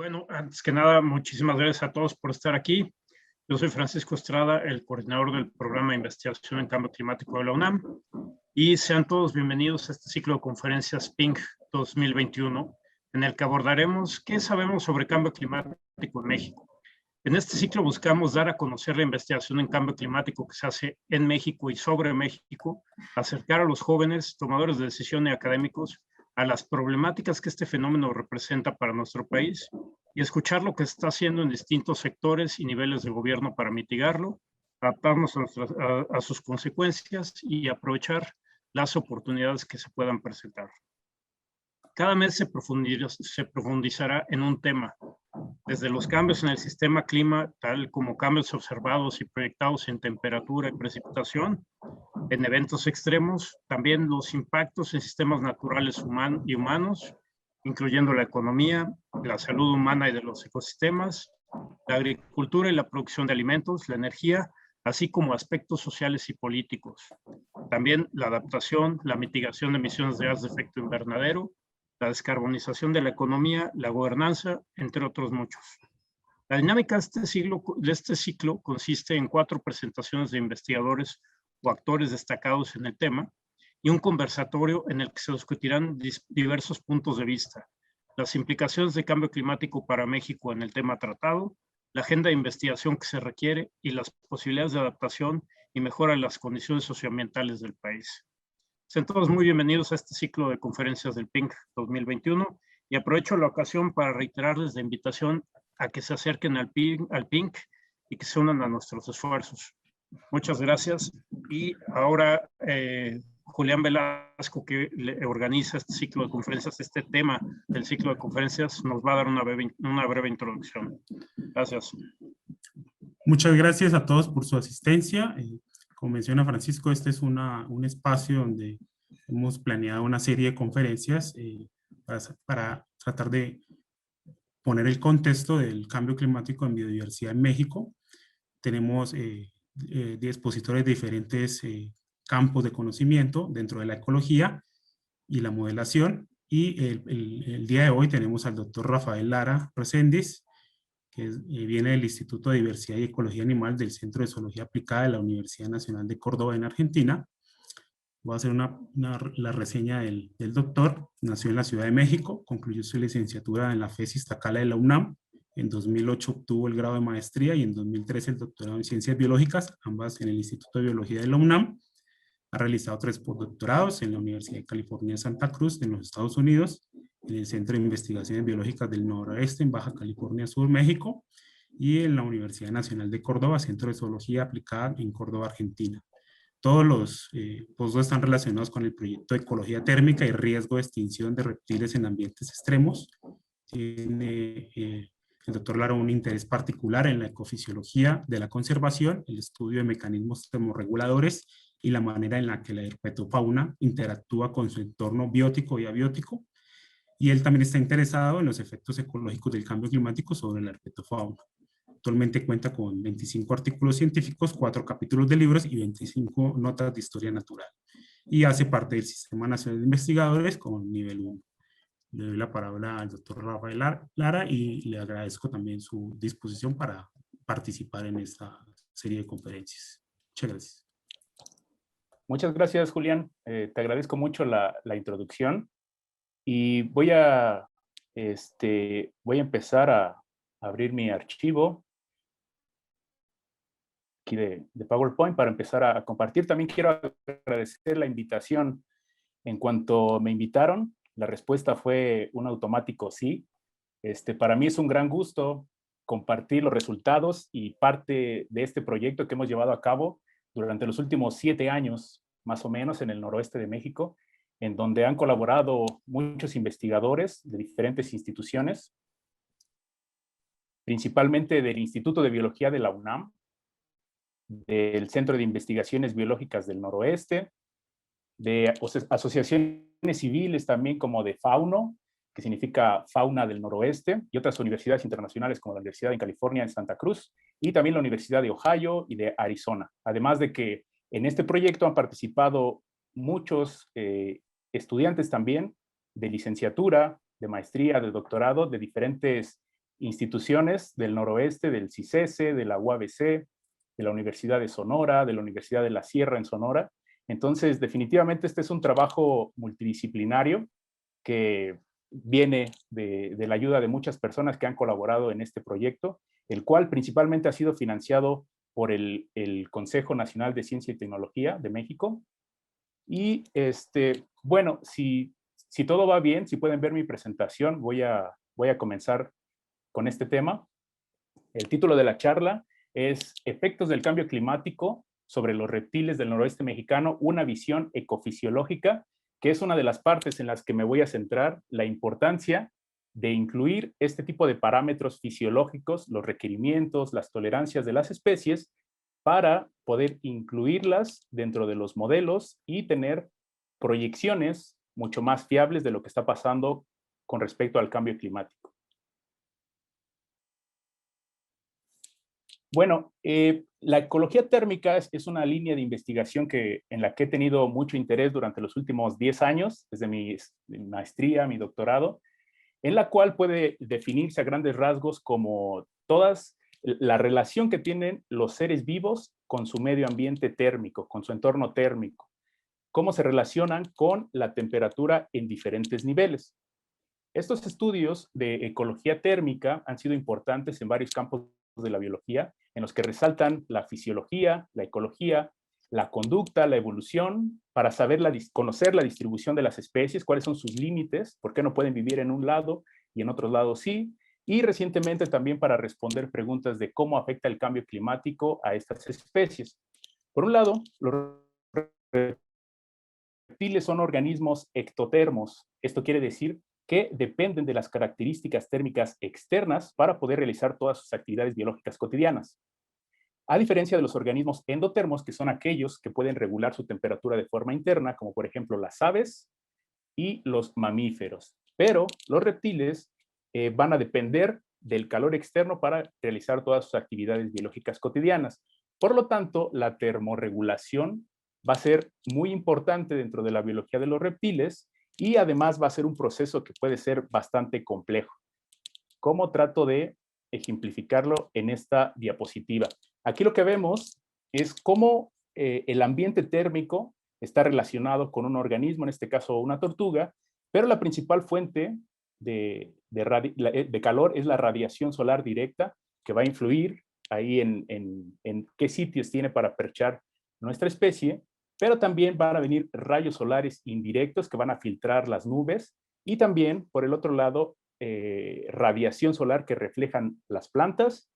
Bueno, antes que nada, muchísimas gracias a todos por estar aquí. Yo soy Francisco Estrada, el coordinador del programa de investigación en cambio climático de la UNAM, y sean todos bienvenidos a este ciclo de conferencias PINC 2021, en el que abordaremos qué sabemos sobre cambio climático en México. En este ciclo buscamos dar a conocer la investigación en cambio climático que se hace en México y sobre México, acercar a los jóvenes, tomadores de decisión y académicos a las problemáticas que este fenómeno representa para nuestro país y escuchar lo que está haciendo en distintos sectores y niveles de gobierno para mitigarlo, adaptarnos a sus consecuencias y aprovechar las oportunidades que se puedan presentar. Cada mes se profundizará en un tema, desde los cambios en el sistema clima, tal como cambios observados y proyectados en temperatura y precipitación, en eventos extremos, también los impactos en sistemas naturales y humanos, incluyendo la economía, la salud humana y de los ecosistemas, la agricultura y la producción de alimentos, la energía, así como aspectos sociales y políticos. También la adaptación, la mitigación de emisiones de gases de efecto invernadero, la descarbonización de la economía, la gobernanza, entre otros muchos. La dinámica de este ciclo consiste en 4 presentaciones de investigadores o actores destacados en el tema y un conversatorio en el que se discutirán diversos puntos de vista, las implicaciones de cambio climático para México en el tema tratado, la agenda de investigación que se requiere y las posibilidades de adaptación y mejora de las condiciones socioambientales del país. Sean todos muy bienvenidos a este ciclo de conferencias del PINC 2021 y aprovecho la ocasión para reiterarles la invitación a que se acerquen al PINC y que se unan a nuestros esfuerzos. Muchas gracias. Y ahora Julián Velasco, que organiza este ciclo de conferencias, este tema del ciclo de conferencias, nos va a dar una breve introducción. Gracias. Muchas gracias a todos por su asistencia. Como menciona Francisco, este es un espacio donde hemos planeado una serie de conferencias para tratar de poner el contexto del cambio climático en biodiversidad en México. Tenemos de expositores de diferentes campos de conocimiento dentro de la ecología y la modelación. Y el día de hoy tenemos al doctor Rafael Lara Reséndiz, que viene del Instituto de Diversidad y Ecología Animal del Centro de Zoología Aplicada de la Universidad Nacional de Córdoba en Argentina. Voy a hacer la reseña del doctor. Nació en la Ciudad de México, concluyó su licenciatura en la FES Iztacala de la UNAM. En 2008 obtuvo el grado de maestría y en 2013 el doctorado en Ciencias Biológicas, ambas en el Instituto de Biología de la UNAM. Ha realizado 3 postdoctorados en la Universidad de California, Santa Cruz, en los Estados Unidos, en el Centro de Investigaciones Biológicas del Noroeste, en Baja California Sur, México, y en la Universidad Nacional de Córdoba, Centro de Zoología Aplicada en Córdoba, Argentina. Todos los postdocs están relacionados con el proyecto de ecología térmica y riesgo de extinción de reptiles en ambientes extremos. Tiene el doctor Lara un interés particular en la ecofisiología de la conservación, el estudio de mecanismos termorreguladores y la manera en la que la herpetofauna interactúa con su entorno biótico y abiótico. Y él también está interesado en los efectos ecológicos del cambio climático sobre la herpetofauna. Actualmente cuenta con 25 artículos científicos, 4 capítulos de libros y 25 notas de historia natural. Y hace parte del Sistema Nacional de Investigadores con nivel 1. Le doy la palabra al doctor Rafael Lara y le agradezco también su disposición para participar en esta serie de conferencias. Muchas gracias. Muchas gracias, Julián. Te agradezco mucho la introducción y voy a empezar a abrir mi archivo aquí de PowerPoint para empezar a compartir. También quiero agradecer la invitación. En cuanto me invitaron, la respuesta fue un automático sí. Para mí es un gran gusto compartir los resultados y parte de este proyecto que hemos llevado a cabo durante los últimos 7 años, más o menos, en el noroeste de México, en donde han colaborado muchos investigadores de diferentes instituciones, principalmente del Instituto de Biología de la UNAM, del Centro de Investigaciones Biológicas del Noroeste, de asociaciones civiles también como de FAUNO, que significa Fauna del Noroeste, y otras universidades internacionales como la Universidad de California en Santa Cruz, y también la Universidad de Ohio y de Arizona. Además de que en este proyecto han participado muchos estudiantes también de licenciatura, de maestría, de doctorado, de diferentes instituciones del noroeste, del CICESE, de la UABC, de la Universidad de Sonora, de la Universidad de la Sierra en Sonora. Entonces, definitivamente este es un trabajo multidisciplinario que viene de la ayuda de muchas personas que han colaborado en este proyecto, el cual principalmente ha sido financiado por el Consejo Nacional de Ciencia y Tecnología de México. Y bueno, si todo va bien, si pueden ver mi presentación, voy a comenzar con este tema. El título de la charla es Efectos del cambio climático sobre los reptiles del noroeste mexicano, una visión ecofisiológica, que es una de las partes en las que me voy a centrar, la importancia de incluir este tipo de parámetros fisiológicos, los requerimientos, las tolerancias de las especies, para poder incluirlas dentro de los modelos y tener proyecciones mucho más fiables de lo que está pasando con respecto al cambio climático. Bueno, la ecología térmica es una línea de investigación en la que he tenido mucho interés durante los últimos 10 años, desde mi maestría, mi doctorado, en la cual puede definirse a grandes rasgos como la relación que tienen los seres vivos con su medio ambiente térmico, con su entorno térmico, cómo se relacionan con la temperatura en diferentes niveles. Estos estudios de ecología térmica han sido importantes en varios campos de la biología, en los que resaltan la fisiología, la ecología, la conducta, la evolución, para conocer la distribución de las especies, cuáles son sus límites, por qué no pueden vivir en un lado y en otros lados sí, y recientemente también para responder preguntas de cómo afecta el cambio climático a estas especies. Por un lado, los reptiles son organismos ectotermos. Esto quiere decir que dependen de las características térmicas externas para poder realizar todas sus actividades biológicas cotidianas. A diferencia de los organismos endotermos, que son aquellos que pueden regular su temperatura de forma interna, como por ejemplo las aves y los mamíferos. Pero los reptiles van a depender del calor externo para realizar todas sus actividades biológicas cotidianas. Por lo tanto, la termorregulación va a ser muy importante dentro de la biología de los reptiles y además va a ser un proceso que puede ser bastante complejo. ¿Cómo trato de ejemplificarlo en esta diapositiva? Aquí lo que vemos es cómo el ambiente térmico está relacionado con un organismo, en este caso una tortuga, pero la principal fuente de calor es la radiación solar directa, que va a influir ahí en qué sitios tiene para perchar nuestra especie, pero también van a venir rayos solares indirectos que van a filtrar las nubes y también, por el otro lado, radiación solar que reflejan las plantas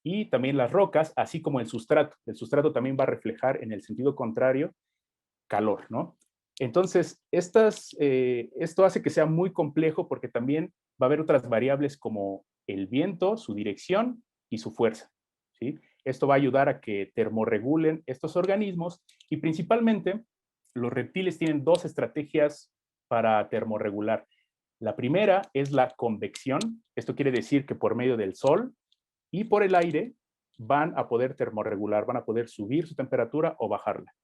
y también las rocas, así como el sustrato. El sustrato también va a reflejar en el sentido contrario calor, ¿no? Entonces, esto hace que sea muy complejo porque también va a haber otras variables como el viento, su dirección y su fuerza, ¿sí? Esto va a ayudar a que termorregulen estos organismos y principalmente los reptiles tienen dos estrategias para termorregular. La primera es la convección. Esto quiere decir que por medio del sol y por el aire van a poder termorregular, van a poder subir su temperatura o bajarla.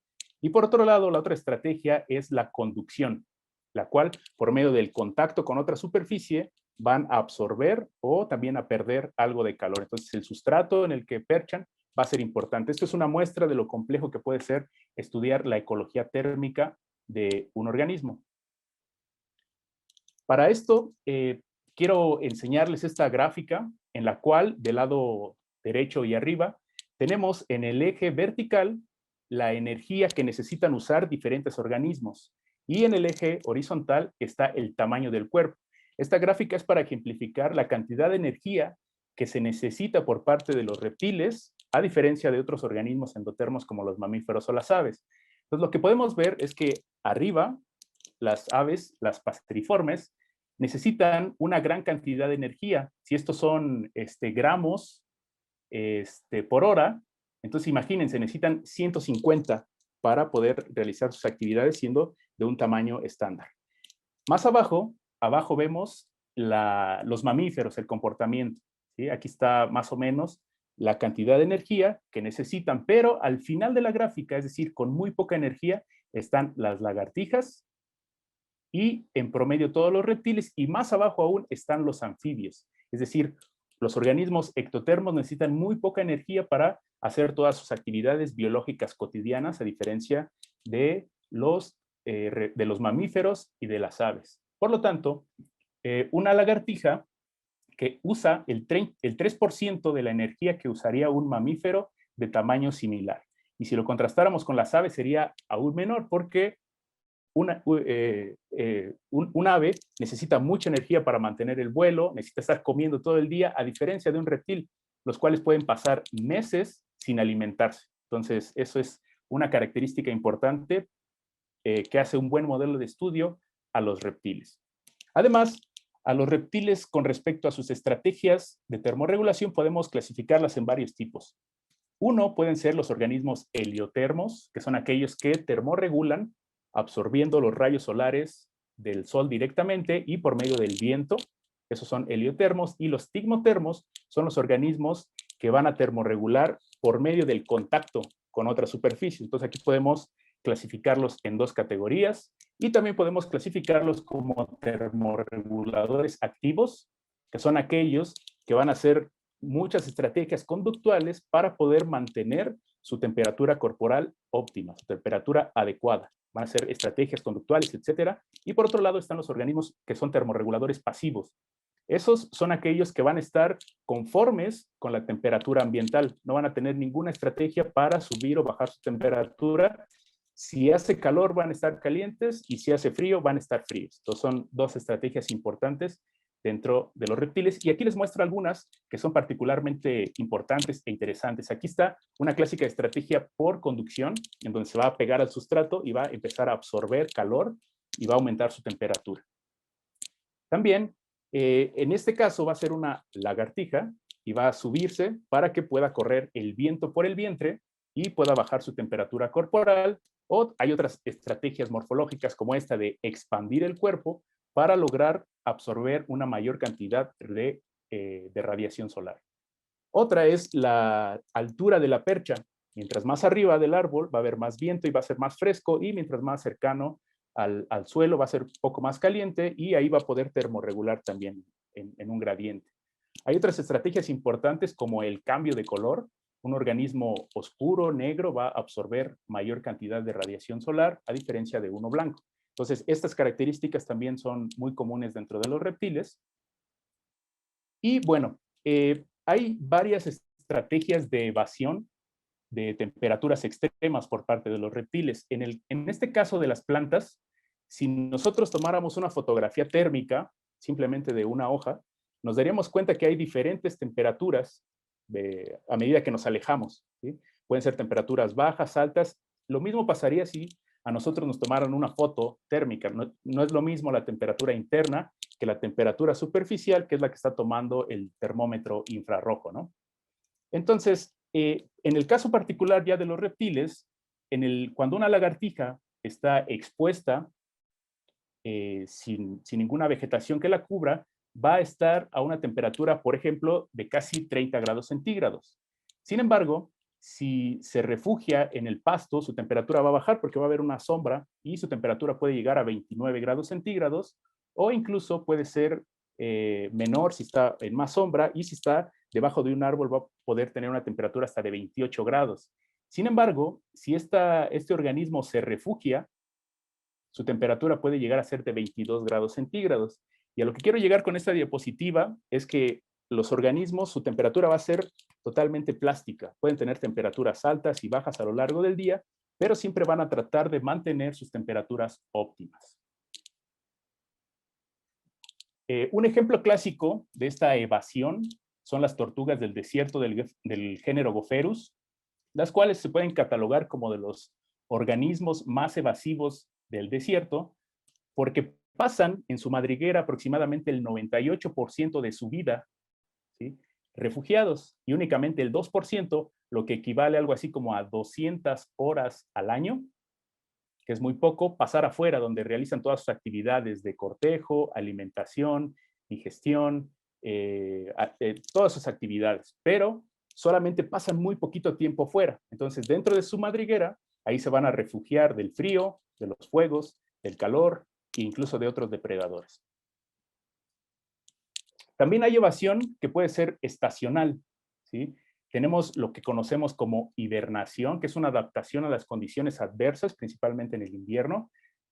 Y por otro lado, la otra estrategia es la conducción, la cual por medio del contacto con otra superficie van a absorber o también a perder algo de calor. Entonces el sustrato en el que perchan va a ser importante. Esto es una muestra de lo complejo que puede ser estudiar la ecología térmica de un organismo. Para esto, quiero enseñarles esta gráfica en la cual del lado derecho y arriba tenemos en el eje vertical la energía que necesitan usar diferentes organismos y en el eje horizontal está el tamaño del cuerpo. Esta gráfica es para ejemplificar la cantidad de energía que se necesita por parte de los reptiles a diferencia de otros organismos endotermos como los mamíferos o las aves. Entonces lo que podemos ver es que arriba las aves, las paseriformes, necesitan una gran cantidad de energía. Si estos son gramos por hora, entonces imagínense, necesitan 150 para poder realizar sus actividades siendo de un tamaño estándar. Más abajo vemos los mamíferos, el comportamiento, ¿sí? Aquí está más o menos la cantidad de energía que necesitan, pero al final de la gráfica, es decir, con muy poca energía, están las lagartijas y en promedio todos los reptiles y más abajo aún están los anfibios. Es decir, Los organismos ectotermos necesitan muy poca energía para hacer todas sus actividades biológicas cotidianas, a diferencia de los mamíferos y de las aves. Por lo tanto, una lagartija que usa el 3% de la energía que usaría un mamífero de tamaño similar. Y si lo contrastáramos con las aves sería aún menor, porque un ave necesita mucha energía para mantener el vuelo, necesita estar comiendo todo el día, a diferencia de un reptil, los cuales pueden pasar meses sin alimentarse. Entonces, eso es una característica importante que hace un buen modelo de estudio a los reptiles. Además, a los reptiles, con respecto a sus estrategias de termorregulación, podemos clasificarlas en varios tipos. Uno pueden ser los organismos heliotermos, que son aquellos que termorregulan absorbiendo los rayos solares del sol directamente y por medio del viento. Esos son heliotermos. Y los tigmotermos son los organismos que van a termorregular por medio del contacto con otras superficies. Entonces aquí podemos clasificarlos en dos categorías y también podemos clasificarlos como termorreguladores activos, que son aquellos que van a hacer muchas estrategias conductuales para poder mantener su temperatura corporal óptima, su temperatura adecuada. Van a ser estrategias conductuales, etcétera. Y por otro lado están los organismos que son termorreguladores pasivos. Esos son aquellos que van a estar conformes con la temperatura ambiental. No van a tener ninguna estrategia para subir o bajar su temperatura. Si hace calor van a estar calientes y si hace frío van a estar fríos. Entonces son dos estrategias importantes dentro de los reptiles. Y aquí les muestro algunas que son particularmente importantes e interesantes. Aquí está una clásica estrategia por conducción, en donde se va a pegar al sustrato y va a empezar a absorber calor y va a aumentar su temperatura. También, en este caso va a ser una lagartija y va a subirse para que pueda correr el viento por el vientre y pueda bajar su temperatura corporal. O hay otras estrategias morfológicas como esta de expandir el cuerpo para lograr absorber una mayor cantidad de radiación solar. Otra es la altura de la percha. Mientras más arriba del árbol va a haber más viento y va a ser más fresco, y mientras más cercano al suelo va a ser un poco más caliente y ahí va a poder termorregular también en un gradiente. Hay otras estrategias importantes como el cambio de color. Un organismo oscuro, negro, va a absorber mayor cantidad de radiación solar a diferencia de uno blanco. Entonces, estas características también son muy comunes dentro de los reptiles. Y bueno, hay varias estrategias de evasión de temperaturas extremas por parte de los reptiles. En este caso de las plantas, si nosotros tomáramos una fotografía térmica, simplemente de una hoja, nos daríamos cuenta que hay diferentes temperaturas a medida que nos alejamos, ¿sí? Pueden ser temperaturas bajas, altas. Lo mismo pasaría si a nosotros nos tomaran una foto térmica. No es lo mismo la temperatura interna que la temperatura superficial, que es la que está tomando el termómetro infrarrojo, ¿no? Entonces, en el caso particular ya de los reptiles, cuando una lagartija está expuesta sin ninguna vegetación que la cubra, va a estar a una temperatura, por ejemplo, de casi 30 grados centígrados. Sin embargo, si se refugia en el pasto, su temperatura va a bajar porque va a haber una sombra y su temperatura puede llegar a 29 grados centígrados, o incluso puede ser menor si está en más sombra, y si está debajo de un árbol va a poder tener una temperatura hasta de 28 grados. Sin embargo, si este organismo se refugia, su temperatura puede llegar a ser de 22 grados centígrados. Y a lo que quiero llegar con esta diapositiva es que los organismos, su temperatura va a ser totalmente plástica. Pueden tener temperaturas altas y bajas a lo largo del día, pero siempre van a tratar de mantener sus temperaturas óptimas. Un ejemplo clásico de esta evasión son las tortugas del desierto del género Gopherus, las cuales se pueden catalogar como de los organismos más evasivos del desierto, porque pasan en su madriguera aproximadamente el 98% de su vida, ¿sí?, refugiados, y únicamente el 2%, lo que equivale a algo así como a 200 horas al año, que es muy poco, pasar afuera, donde realizan todas sus actividades de cortejo, alimentación, digestión, todas sus actividades, pero solamente pasan muy poquito tiempo fuera. Entonces, dentro de su madriguera, ahí se van a refugiar del frío, de los fuegos, del calor e incluso de otros depredadores. También hay evasión que puede ser estacional, ¿sí? Tenemos lo que conocemos como hibernación, que es una adaptación a las condiciones adversas, principalmente en el invierno,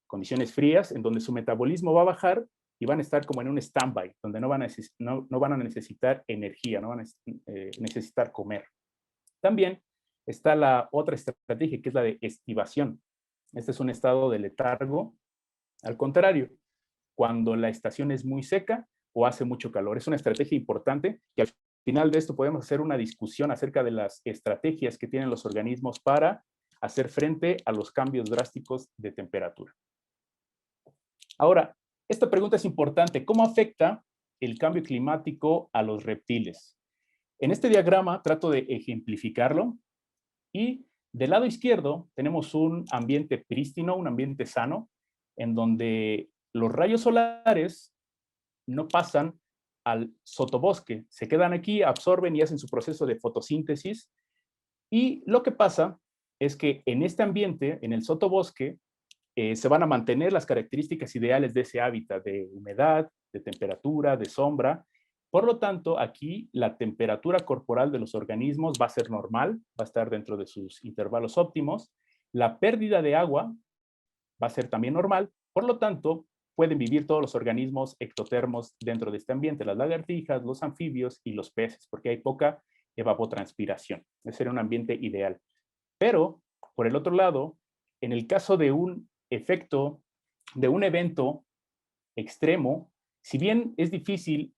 condiciones frías, en donde su metabolismo va a bajar y van a estar como en un stand-by, donde no van a necesitar energía, no van a necesitar comer. También está la otra estrategia, que es la de estivación. Este es un estado de letargo. Al contrario, cuando la estación es muy seca o hace mucho calor. Es una estrategia importante y al final de esto podemos hacer una discusión acerca de las estrategias que tienen los organismos para hacer frente a los cambios drásticos de temperatura. Ahora, esta pregunta es importante. ¿Cómo afecta el cambio climático a los reptiles? En este diagrama trato de ejemplificarlo y del lado izquierdo tenemos un ambiente prístino, un ambiente sano, en donde los rayos solares no pasan al sotobosque, se quedan aquí, absorben y hacen su proceso de fotosíntesis. Y lo que pasa es que en este ambiente, en el sotobosque, se van a mantener las características ideales de ese hábitat, de humedad, de temperatura, de sombra. Por lo tanto, aquí la temperatura corporal de los organismos va a ser normal, va a estar dentro de sus intervalos óptimos. La pérdida de agua va a ser también normal. Por lo tanto, pueden vivir todos los organismos ectotermos dentro de este ambiente, las lagartijas, los anfibios y los peces, porque hay poca evapotranspiración. Ese sería un ambiente ideal. Pero, por el otro lado, en el caso de un efecto, de un evento extremo, si bien es difícil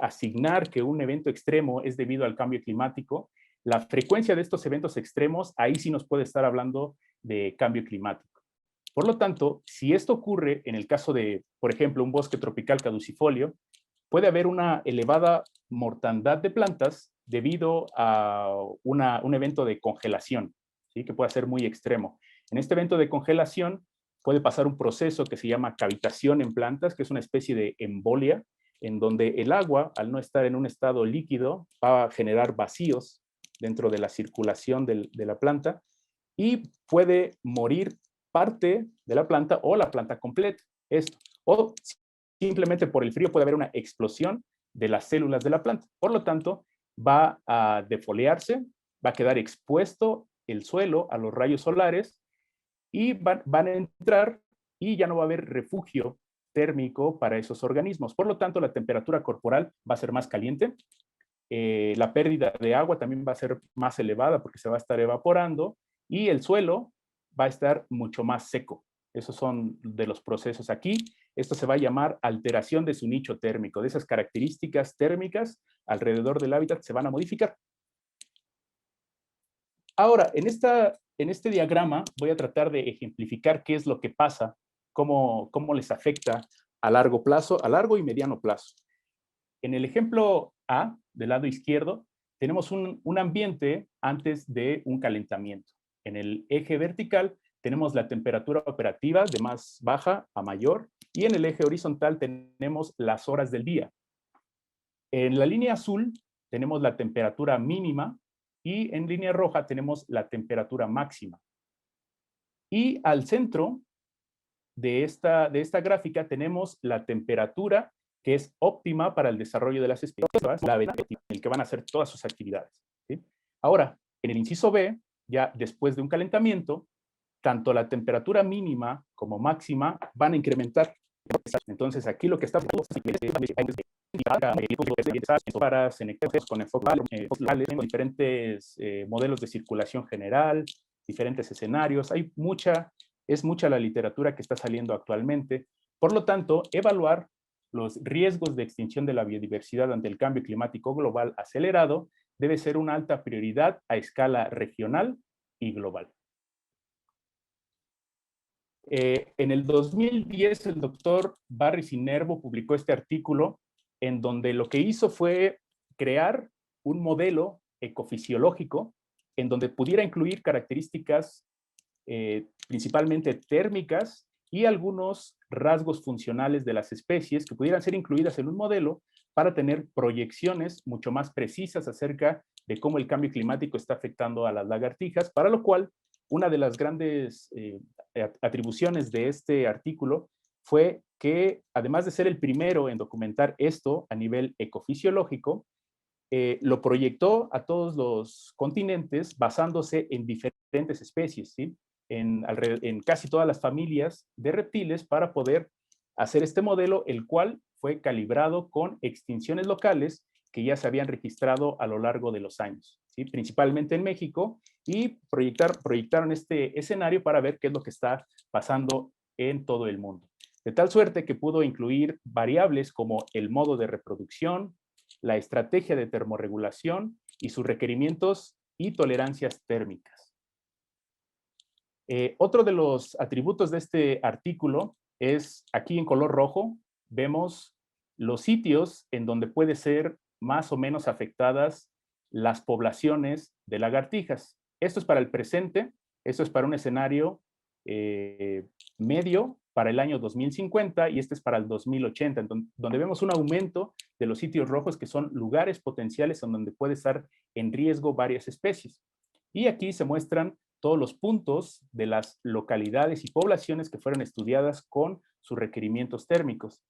asignar que un evento extremo es debido al cambio climático, la frecuencia de estos eventos extremos, ahí sí nos puede estar hablando de cambio climático. Por lo tanto, si esto ocurre en el caso de, por ejemplo, un bosque tropical caducifolio, puede haber una elevada mortandad de plantas debido a un evento de congelación, ¿sí? Que puede ser muy extremo. En este evento de congelación puede pasar un proceso que se llama cavitación en plantas, que es una especie de embolia, en donde el agua, al no estar en un estado líquido, va a generar vacíos dentro de la circulación de la planta y puede morir parte de la planta o la planta completa. Esto. O simplemente por el frío puede haber una explosión de las células de la planta. Por lo tanto, va a defoliarse, va a quedar expuesto el suelo a los rayos solares y van a entrar y ya no va a haber refugio térmico para esos organismos. Por lo tanto, la temperatura corporal va a ser más caliente. La pérdida de agua también va a ser más elevada porque se va a estar evaporando y el suelo va a estar mucho más seco. Esos son de los procesos aquí. Esto se va a llamar alteración de su nicho térmico. De esas características térmicas alrededor del hábitat se van a modificar. Ahora, en este diagrama voy a tratar de ejemplificar qué es lo que pasa, cómo les afecta a largo plazo, a largo y mediano plazo. En el ejemplo A, del lado izquierdo, tenemos un ambiente antes de un calentamiento. En el eje vertical tenemos la temperatura operativa de más baja a mayor y en el eje horizontal tenemos las horas del día. En la línea azul tenemos la temperatura mínima y en línea roja tenemos la temperatura máxima. Y al centro de esta gráfica tenemos la temperatura que es óptima para el desarrollo de las especies, en el que van a hacer todas sus actividades, ¿sí? Ahora, en el inciso B, ya después de un calentamiento, tanto la temperatura mínima como máxima van a incrementar. Entonces, aquí lo que está con enfoques locales, con diferentes modelos de circulación general, diferentes escenarios. Es mucha la literatura que está saliendo actualmente. Por lo tanto, evaluar los riesgos de extinción de la biodiversidad ante el cambio climático global acelerado debe ser una alta prioridad a escala regional y global. En el 2010, el doctor Barry Sinervo publicó este artículo en donde lo que hizo fue crear un modelo ecofisiológico en donde pudiera incluir características principalmente térmicas y algunos rasgos funcionales de las especies que pudieran ser incluidas en un modelo para tener proyecciones mucho más precisas acerca de cómo el cambio climático está afectando a las lagartijas, para lo cual una de las grandes atribuciones de este artículo fue que, además de ser el primero en documentar esto a nivel ecofisiológico, lo proyectó a todos los continentes basándose en diferentes especies, ¿sí? En casi todas las familias de reptiles para poder hacer este modelo, el cual fue calibrado con extinciones locales que ya se habían registrado a lo largo de los años, ¿sí? Principalmente en México, y proyectaron este escenario para ver qué es lo que está pasando en todo el mundo. De tal suerte que pudo incluir variables como el modo de reproducción, la estrategia de termorregulación y sus requerimientos y tolerancias térmicas. Otro de los atributos de este artículo es, aquí en color rojo, vemos los sitios en donde puede ser más o menos afectadas las poblaciones de lagartijas. Esto es para el presente, esto es para un escenario medio para el año 2050 y este es para el 2080, donde vemos un aumento de los sitios rojos, que son lugares potenciales en donde puede estar en riesgo varias especies. Y aquí se muestran todos los puntos de las localidades y poblaciones que fueron estudiadas con sus requerimientos térmicos.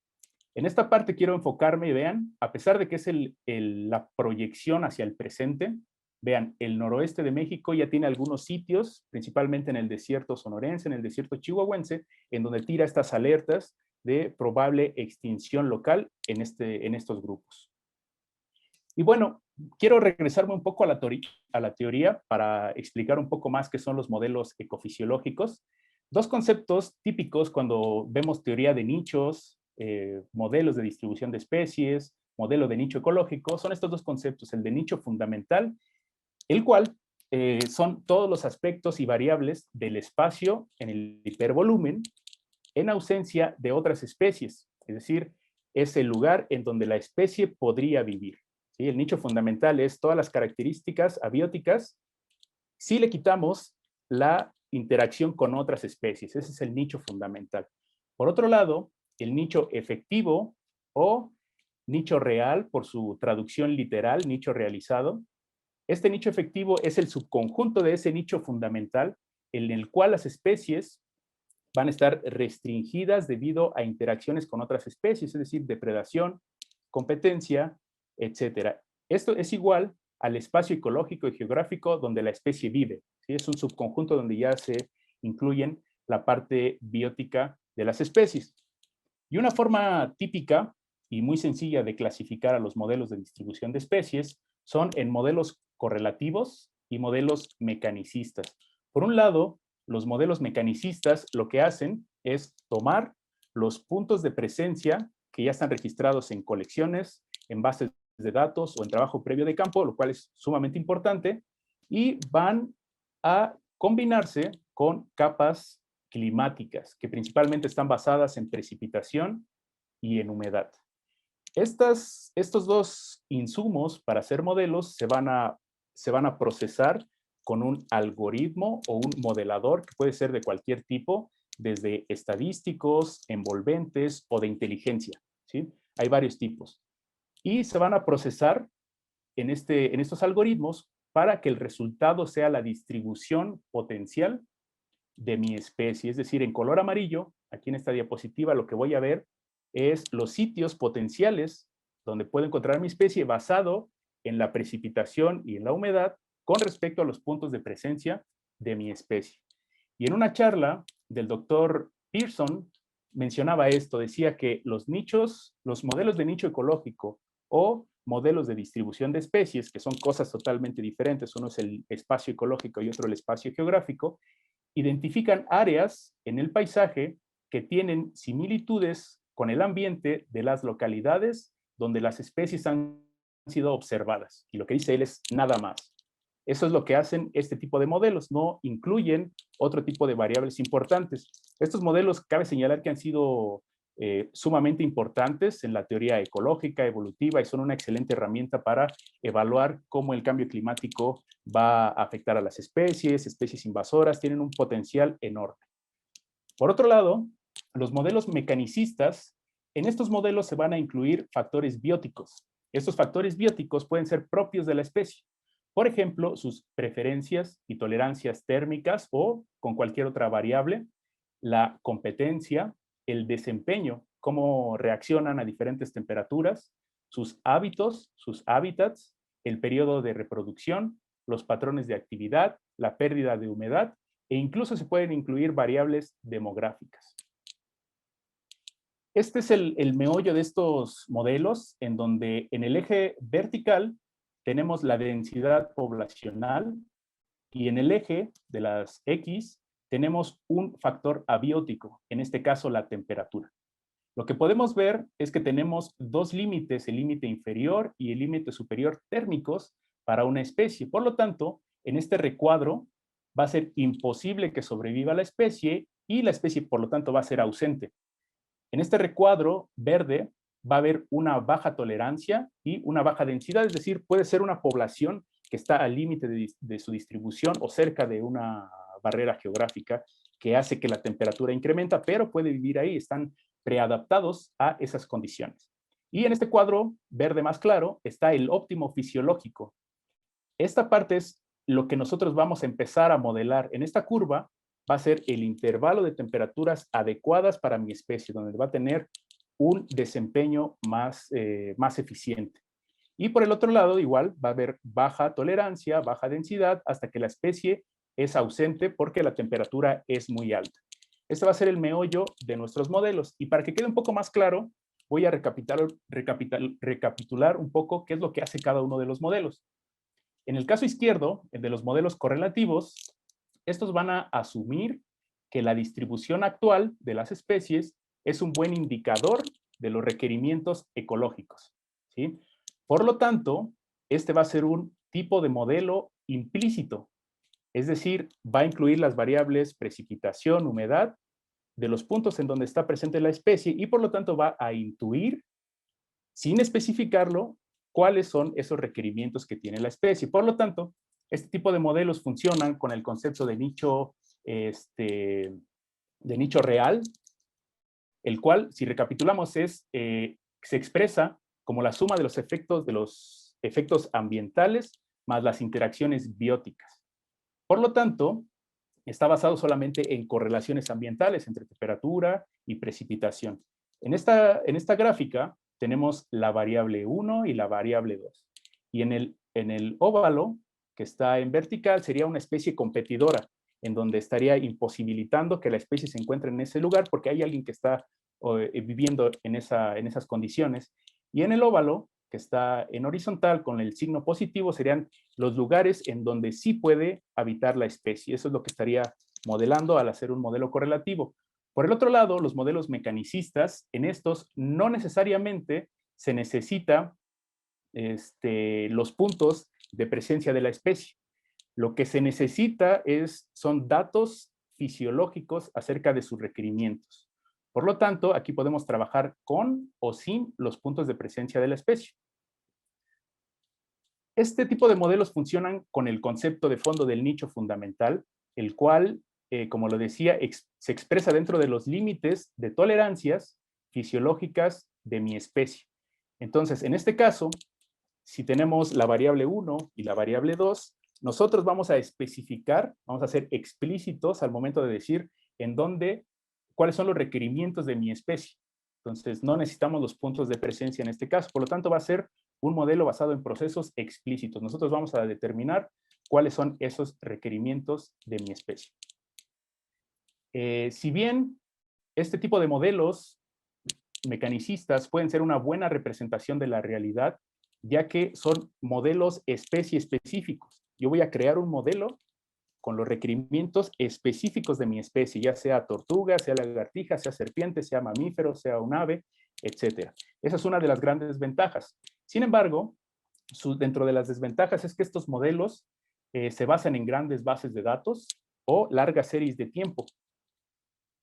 En esta parte quiero enfocarme y vean, a pesar de que es la proyección hacia el presente, vean, el noroeste de México ya tiene algunos sitios, principalmente en el desierto sonorense, en el desierto chihuahuense, en donde tira estas alertas de probable extinción local en estos grupos. Y bueno, quiero regresarme un poco a la teoría para explicar un poco más qué son los modelos ecofisiológicos. Dos conceptos típicos cuando vemos teoría de nichos, modelos de distribución de especies, modelo de nicho ecológico, son estos dos conceptos, el de nicho fundamental, el cual son todos los aspectos y variables del espacio en el hipervolumen en ausencia de otras especies, es decir, es el lugar en donde la especie podría vivir. ¿Sí? El nicho fundamental es todas las características abióticas si le quitamos la interacción con otras especies. Ese es el nicho fundamental. Por otro lado, el nicho efectivo o nicho real, por su traducción literal, nicho realizado. Este nicho efectivo es el subconjunto de ese nicho fundamental en el cual las especies van a estar restringidas debido a interacciones con otras especies, es decir, depredación, competencia, etc. Esto es igual al espacio ecológico y geográfico donde la especie vive, ¿sí? Es un subconjunto donde ya se incluyen la parte biótica de las especies. Y una forma típica y muy sencilla de clasificar a los modelos de distribución de especies son en modelos correlativos y modelos mecanicistas. Por un lado, los modelos mecanicistas lo que hacen es tomar los puntos de presencia que ya están registrados en colecciones, en bases de datos o en trabajo previo de campo, lo cual es sumamente importante, y van a combinarse con capas climáticas, que principalmente están basadas en precipitación y en humedad. Estos dos insumos para hacer modelos se van a procesar con un algoritmo o un modelador que puede ser de cualquier tipo, desde estadísticos, envolventes o de inteligencia, ¿sí? Hay varios tipos. Y se van a procesar en estos algoritmos para que el resultado sea la distribución potencial de mi especie. Es decir, en color amarillo, aquí en esta diapositiva lo que voy a ver es los sitios potenciales donde puedo encontrar mi especie basado en la precipitación y en la humedad con respecto a los puntos de presencia de mi especie. Y en una charla del doctor Pearson mencionaba esto, decía que los modelos de nicho ecológico o modelos de distribución de especies, que son cosas totalmente diferentes, uno es el espacio ecológico y otro el espacio geográfico, identifican áreas en el paisaje que tienen similitudes con el ambiente de las localidades donde las especies han sido observadas. Y lo que dice él es nada más. Eso es lo que hacen este tipo de modelos, no incluyen otro tipo de variables importantes. Estos modelos cabe señalar que han sido sumamente importantes en la teoría ecológica, evolutiva, y son una excelente herramienta para evaluar cómo el cambio climático va a afectar a las especies invasoras, tienen un potencial enorme. Por otro lado, los modelos mecanicistas, en estos modelos se van a incluir factores bióticos. Estos factores bióticos pueden ser propios de la especie. Por ejemplo, sus preferencias y tolerancias térmicas o con cualquier otra variable, la competencia, el desempeño, cómo reaccionan a diferentes temperaturas, sus hábitos, sus hábitats, el periodo de reproducción, los patrones de actividad, la pérdida de humedad, e incluso se pueden incluir variables demográficas. Este es el meollo de estos modelos, en donde en el eje vertical tenemos la densidad poblacional y en el eje de las X tenemos un factor abiótico, en este caso la temperatura. Lo que podemos ver es que tenemos dos límites, el límite inferior y el límite superior térmicos para una especie. Por lo tanto, en este recuadro va a ser imposible que sobreviva la especie y la especie, por lo tanto, va a ser ausente. En este recuadro verde va a haber una baja tolerancia y una baja densidad, es decir, puede ser una población que está al límite de su distribución o cerca de una barrera geográfica que hace que la temperatura incrementa, pero puede vivir ahí, están preadaptados a esas condiciones. Y en este cuadro verde más claro está el óptimo fisiológico. Esta parte es lo que nosotros vamos a empezar a modelar. En esta curva va a ser el intervalo de temperaturas adecuadas para mi especie, donde va a tener un desempeño más eficiente. Y por el otro lado, igual, va a haber baja tolerancia, baja densidad, hasta que la especie es ausente porque la temperatura es muy alta. Este va a ser el meollo de nuestros modelos. Y para que quede un poco más claro, voy a recapitular un poco qué es lo que hace cada uno de los modelos. En el caso izquierdo, el de los modelos correlativos, estos van a asumir que la distribución actual de las especies es un buen indicador de los requerimientos ecológicos, ¿sí? Por lo tanto, este va a ser un tipo de modelo implícito, es decir, va a incluir las variables precipitación, humedad, de los puntos en donde está presente la especie y por lo tanto va a intuir, sin especificarlo, cuáles son esos requerimientos que tiene la especie. Por lo tanto, este tipo de modelos funcionan con el concepto de nicho real, el cual, si recapitulamos, se expresa como la suma de los efectos ambientales más las interacciones bióticas. Por lo tanto, está basado solamente en correlaciones ambientales entre temperatura y precipitación. En esta gráfica tenemos la variable 1 y la variable 2. Y en el óvalo, que está en vertical, sería una especie competidora, en donde estaría imposibilitando que la especie se encuentre en ese lugar porque hay alguien que está viviendo en esas condiciones. Y en el óvalo, que está en horizontal con el signo positivo, serían los lugares en donde sí puede habitar la especie. Eso es lo que estaría modelando al hacer un modelo correlativo. Por el otro lado, los modelos mecanicistas, en estos no necesariamente se necesita los puntos de presencia de la especie. Lo que se necesita son datos fisiológicos acerca de sus requerimientos. Por lo tanto, aquí podemos trabajar con o sin los puntos de presencia de la especie. Este tipo de modelos funcionan con el concepto de fondo del nicho fundamental, el cual, como lo decía, se expresa dentro de los límites de tolerancias fisiológicas de mi especie. Entonces, en este caso, si tenemos la variable 1 y la variable 2, nosotros vamos a especificar, vamos a ser explícitos al momento de decir cuáles son los requerimientos de mi especie. Entonces, no necesitamos los puntos de presencia en este caso. Por lo tanto, va a ser un modelo basado en procesos explícitos. Nosotros vamos a determinar cuáles son esos requerimientos de mi especie. Si bien este tipo de modelos mecanicistas pueden ser una buena representación de la realidad, ya que son modelos especie específicos. Yo voy a crear un modelo con los requerimientos específicos de mi especie, ya sea tortuga, sea lagartija, sea serpiente, sea mamífero, sea un ave, etc. Esa es una de las grandes ventajas. Sin embargo, dentro de las desventajas es que estos modelos se basan en grandes bases de datos o largas series de tiempo.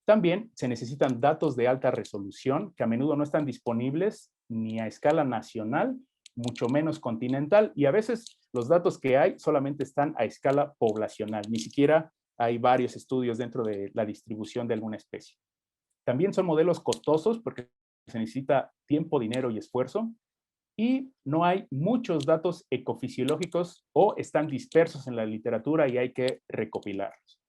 También se necesitan datos de alta resolución que a menudo no están disponibles ni a escala nacional, mucho menos continental, y a veces los datos que hay solamente están a escala poblacional, ni siquiera hay varios estudios dentro de la distribución de alguna especie. También son modelos costosos porque se necesita tiempo, dinero y esfuerzo, y no hay muchos datos ecofisiológicos o están dispersos en la literatura y hay que recopilarlos.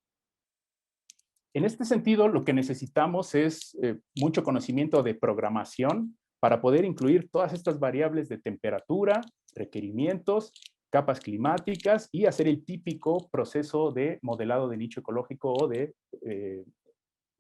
En este sentido, lo que necesitamos es mucho conocimiento de programación para poder incluir todas estas variables de temperatura, requerimientos, capas climáticas y hacer el típico proceso de modelado de nicho ecológico o de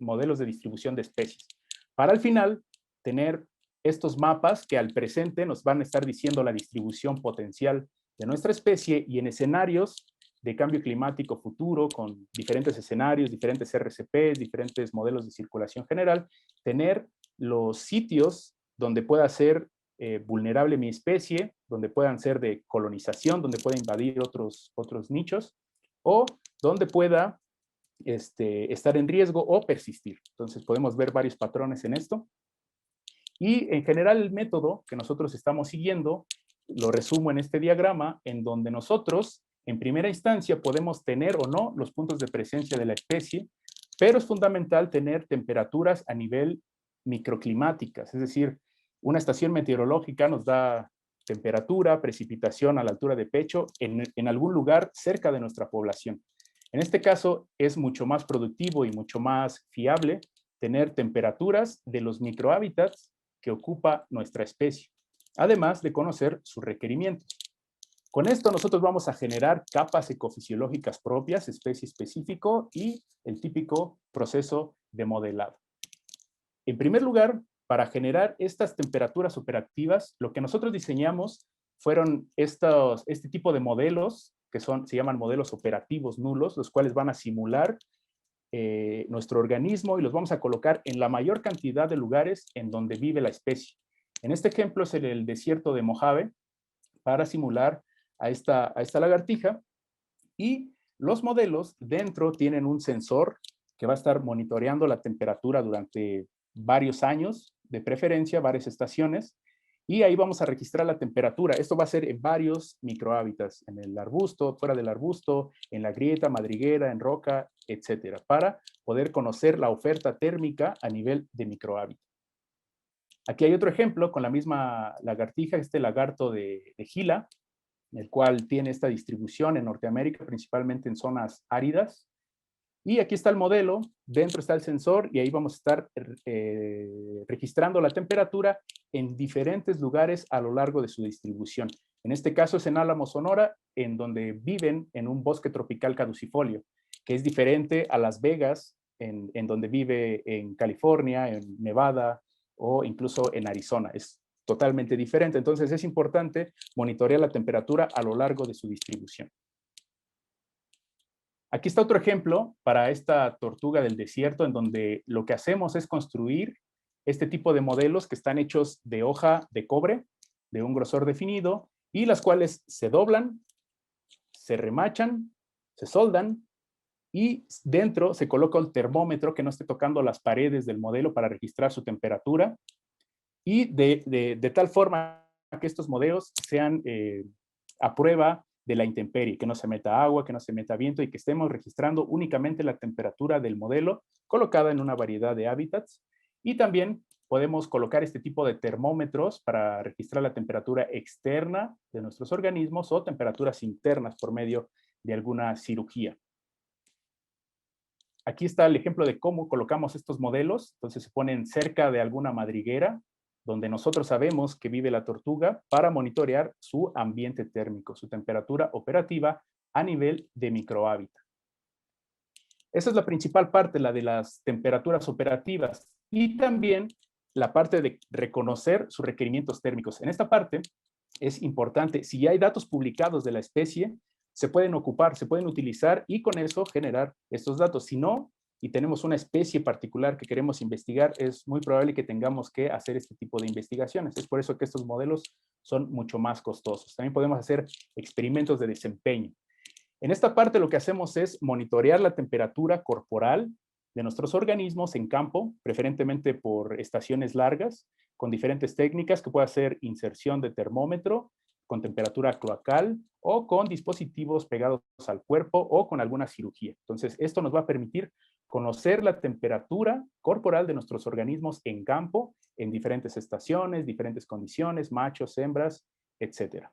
modelos de distribución de especies. Para al final tener estos mapas que al presente nos van a estar diciendo la distribución potencial de nuestra especie y en escenarios de cambio climático futuro, con diferentes escenarios, diferentes RCPs, diferentes modelos de circulación general, tener los sitios donde pueda ser vulnerable mi especie, donde puedan ser de colonización, donde pueda invadir otros nichos, o donde pueda estar en riesgo o persistir. Entonces podemos ver varios patrones en esto. Y en general el método que nosotros estamos siguiendo, lo resumo en este diagrama, en donde nosotros en primera instancia podemos tener o no los puntos de presencia de la especie, pero es fundamental tener temperaturas a nivel microclimáticas, es decir, una estación meteorológica nos da temperatura, precipitación a la altura de pecho en algún lugar cerca de nuestra población. En este caso es mucho más productivo y mucho más fiable tener temperaturas de los microhábitats que ocupa nuestra especie, además de conocer sus requerimientos. Con esto nosotros vamos a generar capas ecofisiológicas propias, especie específico y el típico proceso de modelado. En primer lugar, para generar estas temperaturas operativas, lo que nosotros diseñamos fueron este tipo de modelos que se llaman modelos operativos nulos, los cuales van a simular nuestro organismo y los vamos a colocar en la mayor cantidad de lugares en donde vive la especie. En este ejemplo es el desierto de Mojave, para simular a esta lagartija, y los modelos dentro tienen un sensor que va a estar monitoreando la temperatura durante varios años, de preferencia, varias estaciones, y ahí vamos a registrar la temperatura. Esto va a ser en varios microhábitats, en el arbusto, fuera del arbusto, en la grieta, madriguera, en roca, etcétera, para poder conocer la oferta térmica a nivel de microhábitat. Aquí hay otro ejemplo con la misma lagartija, este lagarto de Gila, el cual tiene esta distribución en Norteamérica, principalmente en zonas áridas. Y aquí está el modelo, dentro está el sensor y ahí vamos a estar registrando la temperatura en diferentes lugares a lo largo de su distribución. En este caso es en Álamo, Sonora, en donde viven en un bosque tropical caducifolio, que es diferente a Las Vegas, en donde vive en California, en Nevada o incluso en Arizona. Es totalmente diferente. Entonces es importante monitorear la temperatura a lo largo de su distribución. Aquí está otro ejemplo para esta tortuga del desierto, en donde lo que hacemos es construir este tipo de modelos que están hechos de hoja de cobre, de un grosor definido, y las cuales se doblan, se remachan, se soldan, y dentro se coloca el termómetro que no esté tocando las paredes del modelo para registrar su temperatura, y de tal forma que estos modelos sean a prueba de la intemperie, que no se meta agua, que no se meta viento y que estemos registrando únicamente la temperatura del modelo colocada en una variedad de hábitats. Y también podemos colocar este tipo de termómetros para registrar la temperatura externa de nuestros organismos o temperaturas internas por medio de alguna cirugía. Aquí está el ejemplo de cómo colocamos estos modelos. Entonces se ponen cerca de alguna madriguera donde nosotros sabemos que vive la tortuga para monitorear su ambiente térmico, su temperatura operativa a nivel de microhábitat. Esa es la principal parte, la de las temperaturas operativas, y también la parte de reconocer sus requerimientos térmicos. En esta parte es importante, si hay datos publicados de la especie, se pueden ocupar, se pueden utilizar y con eso generar estos datos. Si no, y tenemos una especie particular que queremos investigar, es muy probable que tengamos que hacer este tipo de investigaciones. Es por eso que estos modelos son mucho más costosos. También podemos hacer experimentos de desempeño. En esta parte lo que hacemos es monitorear la temperatura corporal de nuestros organismos en campo, preferentemente por estaciones largas, con diferentes técnicas que puede ser inserción de termómetro, con temperatura cloacal o con dispositivos pegados al cuerpo o con alguna cirugía. Entonces, esto nos va a permitir conocer la temperatura corporal de nuestros organismos en campo, en diferentes estaciones, diferentes condiciones, machos, hembras, etc.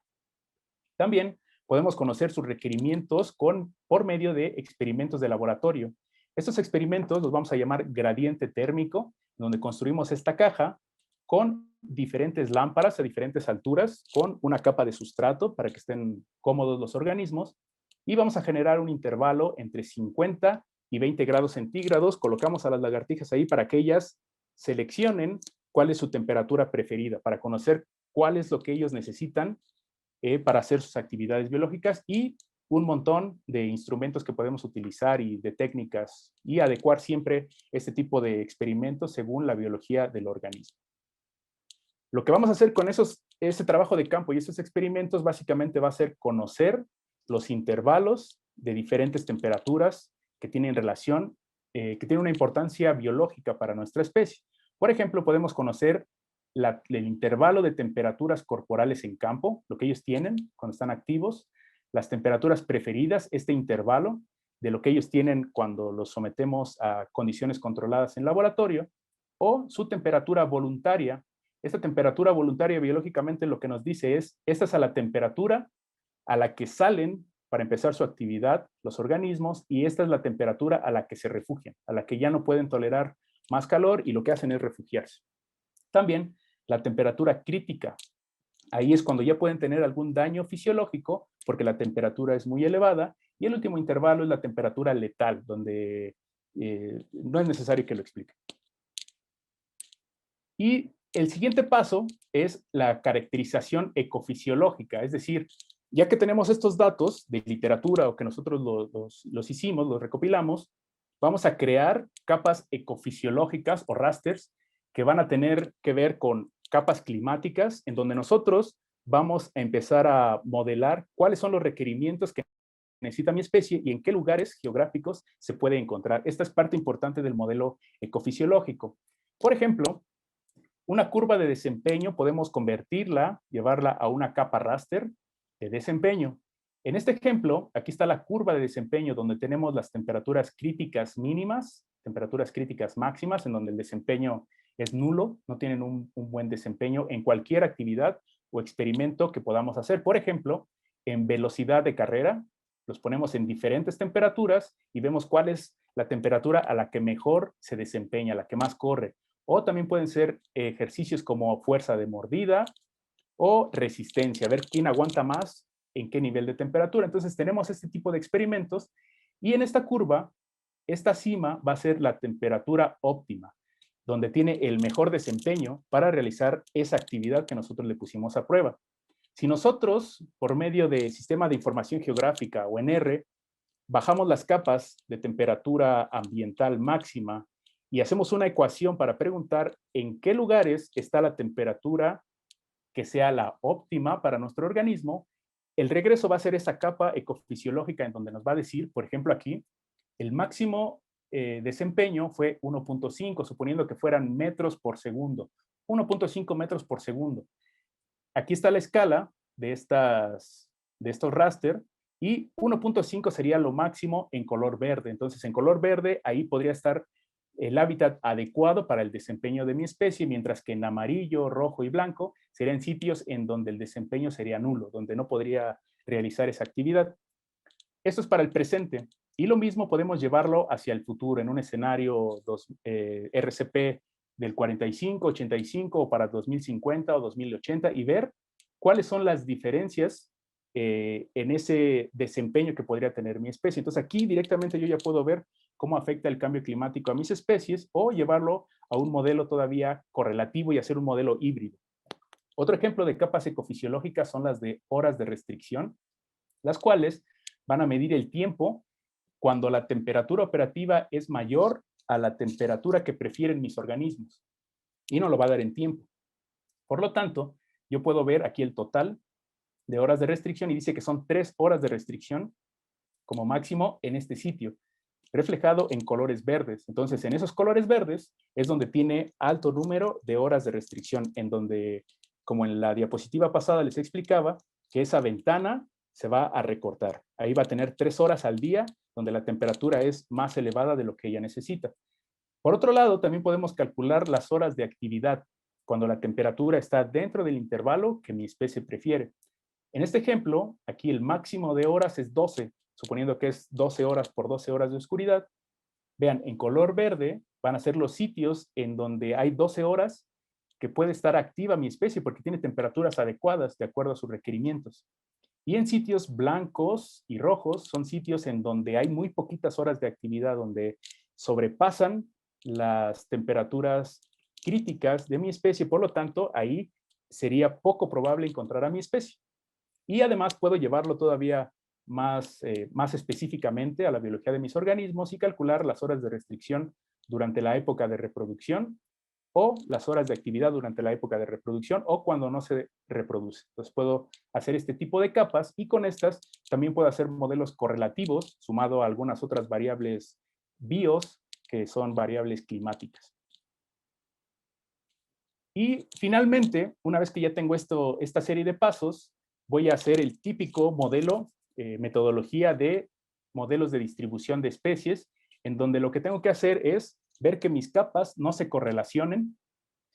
También podemos conocer sus requerimientos por medio de experimentos de laboratorio. Estos experimentos los vamos a llamar gradiente térmico, donde construimos esta caja con diferentes lámparas a diferentes alturas, con una capa de sustrato para que estén cómodos los organismos, y vamos a generar un intervalo entre 50 y 20 grados centígrados. Colocamos a las lagartijas ahí para que ellas seleccionen cuál es su temperatura preferida, para conocer cuál es lo que ellos necesitan para hacer sus actividades biológicas, y un montón de instrumentos que podemos utilizar y de técnicas, y adecuar siempre este tipo de experimentos según la biología del organismo. Lo que vamos a hacer con ese trabajo de campo y esos experimentos básicamente va a ser conocer los intervalos de diferentes temperaturas que tienen relación, que tienen una importancia biológica para nuestra especie. Por ejemplo, podemos conocer el intervalo de temperaturas corporales en campo, lo que ellos tienen cuando están activos, las temperaturas preferidas, este intervalo de lo que ellos tienen cuando los sometemos a condiciones controladas en laboratorio, o su temperatura voluntaria. Esta temperatura voluntaria biológicamente lo que nos dice es, esta es a la temperatura a la que salen para empezar su actividad los organismos, y esta es la temperatura a la que se refugian, a la que ya no pueden tolerar más calor y lo que hacen es refugiarse. También la temperatura crítica. Ahí es cuando ya pueden tener algún daño fisiológico porque la temperatura es muy elevada. Y el último intervalo es la temperatura letal, donde no es necesario que lo explique. Y el siguiente paso es la caracterización ecofisiológica, es decir, ya que tenemos estos datos de literatura o que nosotros los hicimos, los recopilamos, vamos a crear capas ecofisiológicas o rasters que van a tener que ver con capas climáticas, en donde nosotros vamos a empezar a modelar cuáles son los requerimientos que necesita mi especie y en qué lugares geográficos se puede encontrar. Esta es parte importante del modelo ecofisiológico. Por ejemplo, una curva de desempeño podemos convertirla, llevarla a una capa raster de desempeño. En este ejemplo, aquí está la curva de desempeño donde tenemos las temperaturas críticas mínimas, temperaturas críticas máximas, en donde el desempeño es nulo, no tienen un buen desempeño en cualquier actividad o experimento que podamos hacer. Por ejemplo, en velocidad de carrera, los ponemos en diferentes temperaturas y vemos cuál es la temperatura a la que mejor se desempeña, la que más corre. O también pueden ser ejercicios como fuerza de mordida o resistencia, ver quién aguanta más en qué nivel de temperatura. Entonces tenemos este tipo de experimentos y en esta curva, esta cima va a ser la temperatura óptima, donde tiene el mejor desempeño para realizar esa actividad que nosotros le pusimos a prueba. Si nosotros, por medio de Sistema de Información Geográfica o ENR, bajamos las capas de temperatura ambiental máxima y hacemos una ecuación para preguntar en qué lugares está la temperatura que sea la óptima para nuestro organismo, el regreso va a ser esa capa ecofisiológica en donde nos va a decir, por ejemplo aquí, el máximo desempeño fue 1.5, suponiendo que fueran metros por segundo. 1.5 metros por segundo. Aquí está la escala de estos raster y 1.5 sería lo máximo en color verde. Entonces, en color verde, ahí podría estar el hábitat adecuado para el desempeño de mi especie, mientras que en amarillo, rojo y blanco serían sitios en donde el desempeño sería nulo, donde no podría realizar esa actividad. Esto es para el presente. Y lo mismo podemos llevarlo hacia el futuro, en un escenario RCP del 45, 85 o para 2050 o 2080 y ver cuáles son las diferencias en ese desempeño que podría tener mi especie. Entonces aquí directamente yo ya puedo ver cómo afecta el cambio climático a mis especies o llevarlo a un modelo todavía correlativo y hacer un modelo híbrido. Otro ejemplo de capas ecofisiológicas son las de horas de restricción, las cuales van a medir el tiempo cuando la temperatura operativa es mayor a la temperatura que prefieren mis organismos y no lo va a dar en tiempo. Por lo tanto, yo puedo ver aquí el total de horas de restricción y dice que son 3 horas de restricción como máximo en este sitio, reflejado en colores verdes. Entonces, en esos colores verdes es donde tiene alto número de horas de restricción, en donde, como en la diapositiva pasada les explicaba, que esa ventana se va a recortar. Ahí va a tener 3 horas al día, donde la temperatura es más elevada de lo que ella necesita. Por otro lado, también podemos calcular las horas de actividad, cuando la temperatura está dentro del intervalo que mi especie prefiere. En este ejemplo, aquí el máximo de horas es 12, suponiendo que es 12 horas por 12 horas de oscuridad. Vean, en color verde van a ser los sitios en donde hay 12 horas que puede estar activa mi especie porque tiene temperaturas adecuadas de acuerdo a sus requerimientos. Y en sitios blancos y rojos son sitios en donde hay muy poquitas horas de actividad, donde sobrepasan las temperaturas críticas de mi especie. Por lo tanto, ahí sería poco probable encontrar a mi especie. Y además puedo llevarlo todavía más específicamente a la biología de mis organismos y calcular las horas de restricción durante la época de reproducción o las horas de actividad durante la época de reproducción o cuando no se reproduce. Entonces puedo hacer este tipo de capas y con estas también puedo hacer modelos correlativos sumado a algunas otras variables bios que son variables climáticas. Y finalmente, una vez que ya tengo esta serie de pasos, voy a hacer el típico modelo, metodología de modelos de distribución de especies, en donde lo que tengo que hacer es ver que mis capas no se correlacionen,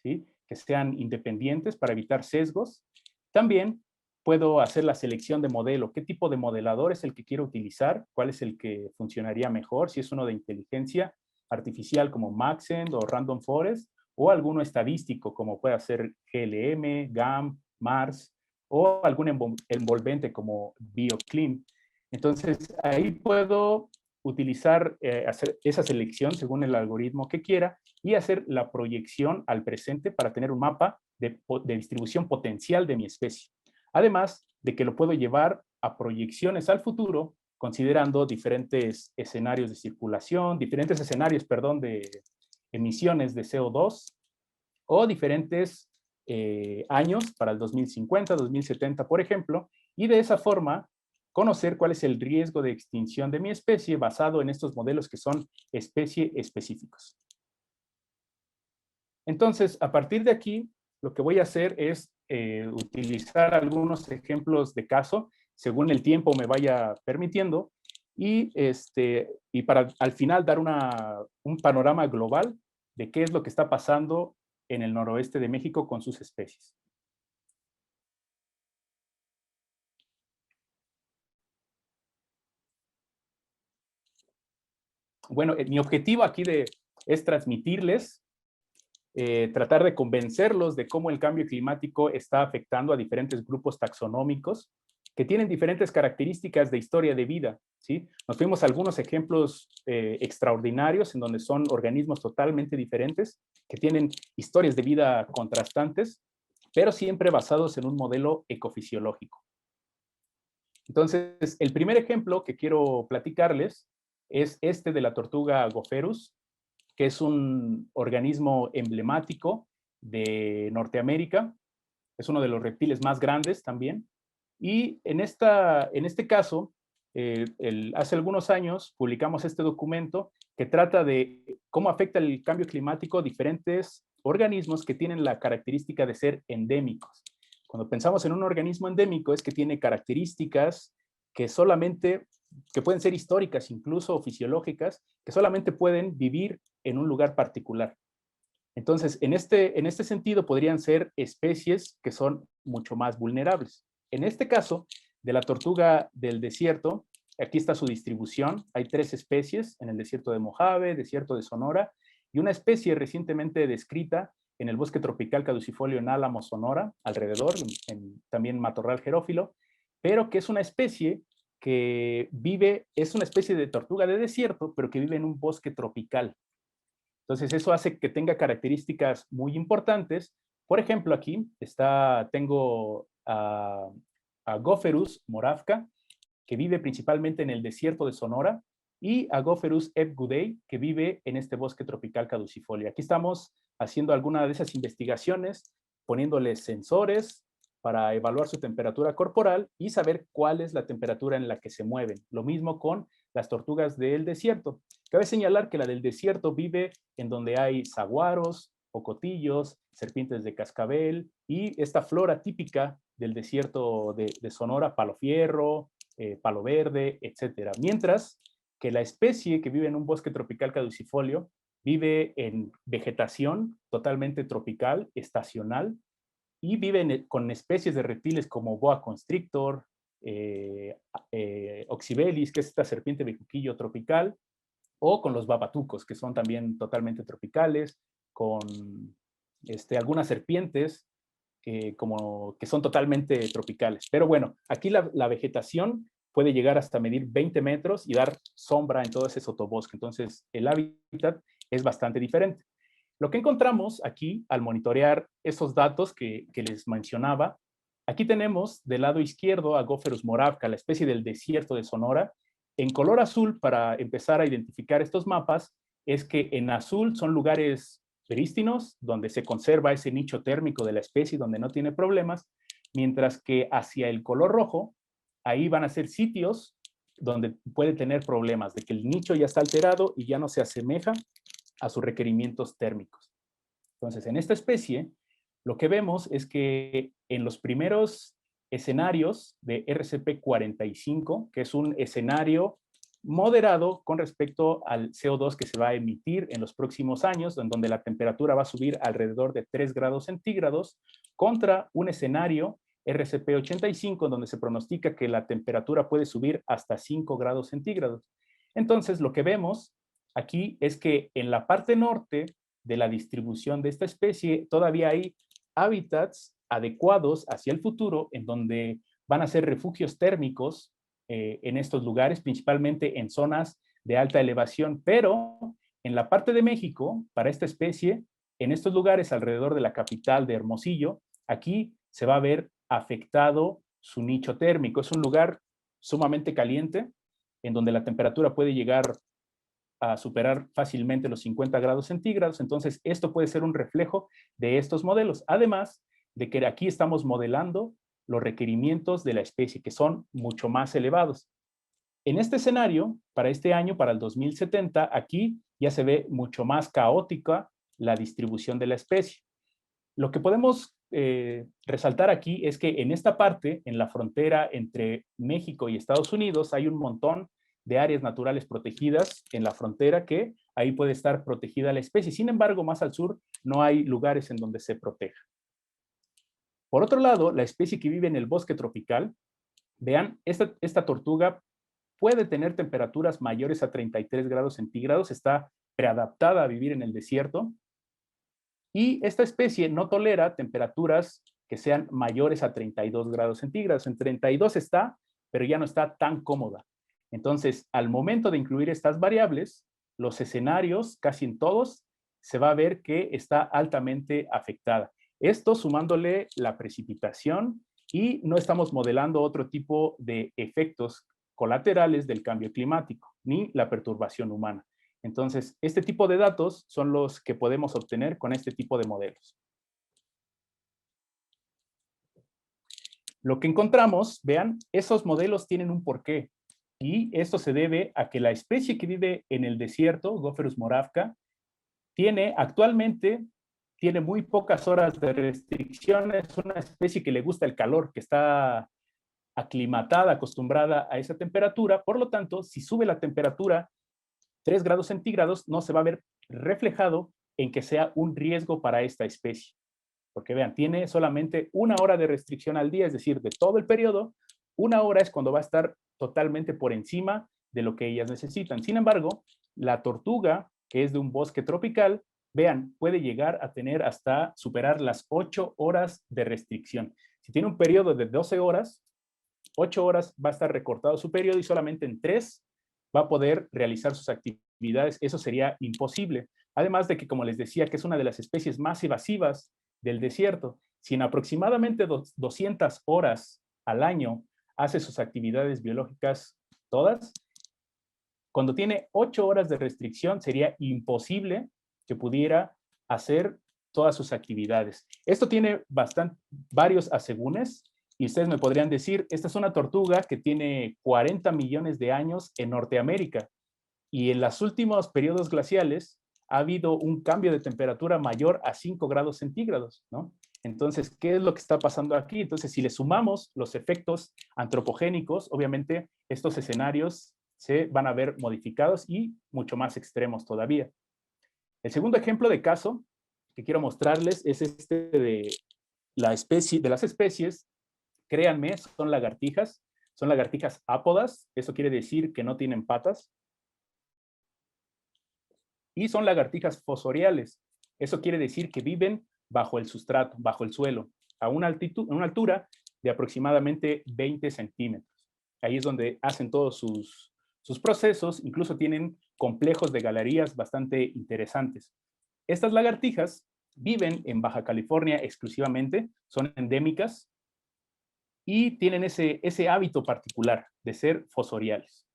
¿sí? Que sean independientes para evitar sesgos. También puedo hacer la selección de modelo, qué tipo de modelador es el que quiero utilizar, cuál es el que funcionaría mejor, si es uno de inteligencia artificial como Maxent o Random Forest, o alguno estadístico como puede ser GLM, GAM, MARS, o algún envolvente como BioClim. Entonces, ahí puedo utilizar, hacer esa selección según el algoritmo que quiera y hacer la proyección al presente para tener un mapa de distribución potencial de mi especie. Además de que lo puedo llevar a proyecciones al futuro considerando diferentes escenarios de circulación, diferentes escenarios, perdón, de emisiones de CO2 o diferentes años para el 2050, 2070, por ejemplo, y de esa forma conocer cuál es el riesgo de extinción de mi especie basado en estos modelos que son especie específicos. Entonces, a partir de aquí, lo que voy a hacer es utilizar algunos ejemplos de caso según el tiempo me vaya permitiendo y para al final dar un panorama global de qué es lo que está pasando en el noroeste de México con sus especies. Bueno, mi objetivo aquí es transmitirles, tratar de convencerlos de cómo el cambio climático está afectando a diferentes grupos taxonómicos que tienen diferentes características de historia de vida, ¿sí? Nos fuimos a algunos ejemplos extraordinarios en donde son organismos totalmente diferentes, que tienen historias de vida contrastantes, pero siempre basados en un modelo ecofisiológico. Entonces, el primer ejemplo que quiero platicarles es este de la tortuga Gopherus, que es un organismo emblemático de Norteamérica. Es uno de los reptiles más grandes también. Y en este caso, hace algunos años publicamos este documento que trata de cómo afecta el cambio climático a diferentes organismos que tienen la característica de ser endémicos. Cuando pensamos en un organismo endémico es que tiene características que pueden ser históricas, incluso o fisiológicas, que solamente pueden vivir en un lugar particular. Entonces, en este sentido, podrían ser especies que son mucho más vulnerables. En este caso, de la tortuga del desierto, aquí está su distribución. Hay 3 especies en el desierto de Mojave, desierto de Sonora, y una especie recientemente descrita en el bosque tropical caducifolio en Álamo, Sonora, alrededor, también matorral xerófilo, pero que es una especie es una especie de tortuga de desierto, pero que vive en un bosque tropical. Entonces, eso hace que tenga características muy importantes. Por ejemplo, aquí tengo a Gopherus moravca, que vive principalmente en el desierto de Sonora, y a Gopherus ebgudei, que vive en este bosque tropical caducifolio. Aquí estamos haciendo alguna de esas investigaciones, poniéndoles sensores para evaluar su temperatura corporal y saber cuál es la temperatura en la que se mueven. Lo mismo con las tortugas del desierto. Cabe señalar que la del desierto vive en donde hay saguaros, ocotillos, serpientes de cascabel y esta flora típica del desierto de Sonora, palo fierro, palo verde, etc. Mientras que la especie que vive en un bosque tropical caducifolio vive en vegetación totalmente tropical, estacional, y viven con especies de reptiles como boa constrictor, oxybelis, que es esta serpiente bejuquillo tropical, o con los babatucos, que son también totalmente tropicales, con algunas serpientes que son totalmente tropicales. Pero bueno, aquí la vegetación puede llegar hasta medir 20 metros y dar sombra en todo ese sotobosque. Entonces, el hábitat es bastante diferente. Lo que encontramos aquí, al monitorear esos datos que les mencionaba, aquí tenemos del lado izquierdo a Gopherus moravca, la especie del desierto de Sonora. En color azul, para empezar a identificar estos mapas, es que en azul son lugares prístinos, donde se conserva ese nicho térmico de la especie, donde no tiene problemas, mientras que hacia el color rojo, ahí van a ser sitios donde puede tener problemas, de que el nicho ya está alterado y ya no se asemeja a sus requerimientos térmicos. Entonces, en esta especie, lo que vemos es que en los primeros escenarios de RCP45, que es un escenario moderado con respecto al CO2 que se va a emitir en los próximos años, en donde la temperatura va a subir alrededor de 3 grados centígrados, contra un escenario RCP85, donde se pronostica que la temperatura puede subir hasta 5 grados centígrados. Entonces, lo que vemos aquí es que en la parte norte de la distribución de esta especie todavía hay hábitats adecuados hacia el futuro, en donde van a ser refugios térmicos en estos lugares, principalmente en zonas de alta elevación, pero en la parte de México, para esta especie, en estos lugares alrededor de la capital de Hermosillo, aquí se va a ver afectado su nicho térmico. Es un lugar sumamente caliente, en donde la temperatura puede llegar a superar fácilmente los 50 grados centígrados. Entonces, esto puede ser un reflejo de estos modelos. Además de que aquí estamos modelando los requerimientos de la especie, que son mucho más elevados. En este escenario, para este año, para el 2070, aquí ya se ve mucho más caótica la distribución de la especie. Lo que podemos resaltar aquí es que en esta parte, en la frontera entre México y Estados Unidos, hay un montón de áreas naturales protegidas en la frontera que ahí puede estar protegida la especie. Sin embargo, más al sur no hay lugares en donde se proteja. Por otro lado, la especie que vive en el bosque tropical, vean, esta tortuga puede tener temperaturas mayores a 33 grados centígrados, está preadaptada a vivir en el desierto, y esta especie no tolera temperaturas que sean mayores a 32 grados centígrados. En 32 está, pero ya no está tan cómoda. Entonces, al momento de incluir estas variables, los escenarios, casi en todos, se va a ver que está altamente afectada. Esto sumándole la precipitación, y no estamos modelando otro tipo de efectos colaterales del cambio climático, ni la perturbación humana. Entonces, este tipo de datos son los que podemos obtener con este tipo de modelos. Lo que encontramos, vean, esos modelos tienen un porqué, y esto se debe a que la especie que vive en el desierto, Gopherus moravca, actualmente tiene muy pocas horas de restricción. Es una especie que le gusta el calor, que está aclimatada, acostumbrada a esa temperatura. Por lo tanto, si sube la temperatura 3 grados centígrados, no se va a ver reflejado en que sea un riesgo para esta especie. Porque vean, tiene solamente 1 hora de restricción al día, es decir, de todo el periodo, 1 hora es cuando va a estar totalmente por encima de lo que ellas necesitan. Sin embargo, la tortuga, que es de un bosque tropical, vean, puede llegar a tener hasta superar las 8 horas de restricción. Si tiene un periodo de 12 horas, 8 horas va a estar recortado su periodo, y solamente en 3 va a poder realizar sus actividades. Eso sería imposible. Además de que, como les decía, que es una de las especies más evasivas del desierto. Si en aproximadamente 200 horas al año hace sus actividades biológicas todas, cuando tiene 8 horas de restricción, sería imposible que pudiera hacer todas sus actividades. Esto tiene varios asegúnes, y ustedes me podrían decir, esta es una tortuga que tiene 40 millones de años en Norteamérica, y en los últimos periodos glaciales ha habido un cambio de temperatura mayor a 5 grados centígrados, ¿no? Entonces, ¿qué es lo que está pasando aquí? Entonces, si le sumamos los efectos antropogénicos, obviamente estos escenarios se van a ver modificados y mucho más extremos todavía. El segundo ejemplo de caso que quiero mostrarles es este de las especies, créanme, son lagartijas ápodas. Eso quiere decir que no tienen patas. y son lagartijas fosoriales. Eso quiere decir que viven bajo el sustrato, bajo el suelo, a una altura de aproximadamente 20 centímetros. Ahí es donde hacen todos sus procesos, incluso tienen complejos de galerías bastante interesantes. Estas lagartijas viven en Baja California exclusivamente, son endémicas y tienen ese hábito particular de ser fosoriales.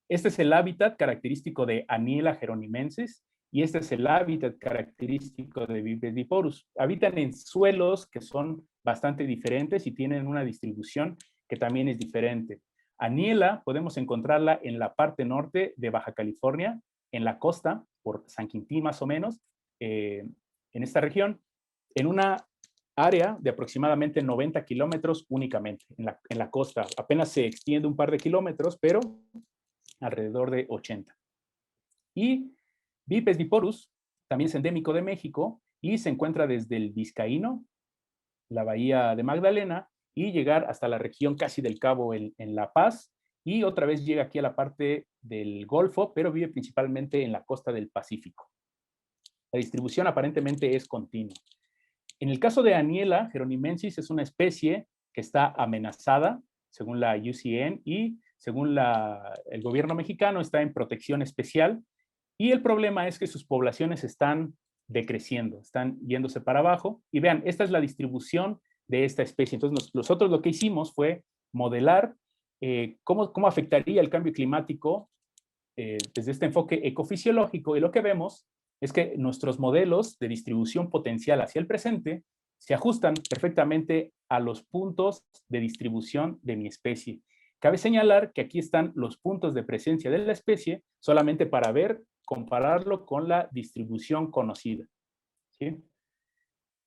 Este es el hábitat característico de Aniela jeronimensis y este es el hábitat característico de Bipes biporus. Habitan en suelos que son bastante diferentes y tienen una distribución que también es diferente. Aniela podemos encontrarla en la parte norte de Baja California, en la costa, por San Quintín más o menos, en esta región, en una área de aproximadamente 90 kilómetros únicamente, en la costa. Apenas se extiende un par de kilómetros, pero alrededor de 80. Y Bipes biporus también es endémico de México y se encuentra desde el Vizcaíno, la bahía de Magdalena, y llegar hasta la región casi del Cabo en La Paz, y otra vez llega aquí a la parte del Golfo, pero vive principalmente en la costa del Pacífico. La distribución aparentemente es continua. En el caso de Aniela jeronimensis es una especie que está amenazada, según la UCN, y según el gobierno mexicano está en protección especial, y el problema es que sus poblaciones están decreciendo, están yéndose para abajo, y vean, esta es la distribución de esta especie. Entonces nosotros lo que hicimos fue modelar cómo afectaría el cambio climático desde este enfoque ecofisiológico, y lo que vemos es que nuestros modelos de distribución potencial hacia el presente se ajustan perfectamente a los puntos de distribución de mi especie. Cabe señalar que aquí están los puntos de presencia de la especie solamente para compararlo con la distribución conocida, ¿sí?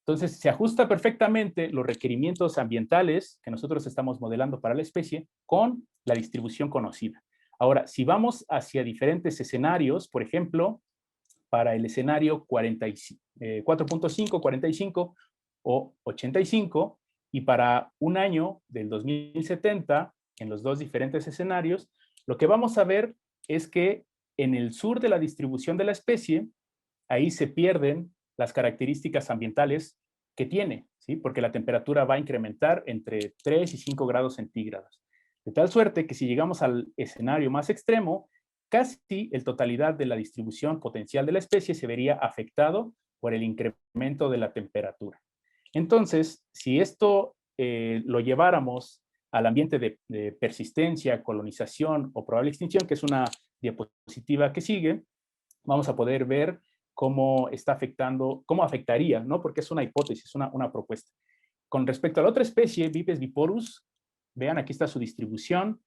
Entonces, se ajusta perfectamente los requerimientos ambientales que nosotros estamos modelando para la especie con la distribución conocida. Ahora, si vamos hacia diferentes escenarios, por ejemplo, para el escenario 4.5, 45 o 85, y para un año del 2070, en los dos diferentes escenarios, lo que vamos a ver es que en el sur de la distribución de la especie, ahí se pierden las características ambientales que tiene, ¿sí? Porque la temperatura va a incrementar entre 3 y 5 grados centígrados. De tal suerte que si llegamos al escenario más extremo, casi la totalidad de la distribución potencial de la especie se vería afectado por el incremento de la temperatura. Entonces, si esto lo lleváramos al ambiente de persistencia, colonización o probable extinción, que es una diapositiva que sigue, vamos a poder ver cómo está afectando, cómo afectaría, ¿no? Porque es una hipótesis, una propuesta. Con respecto a la otra especie, Bipes biporus, vean, aquí está su distribución.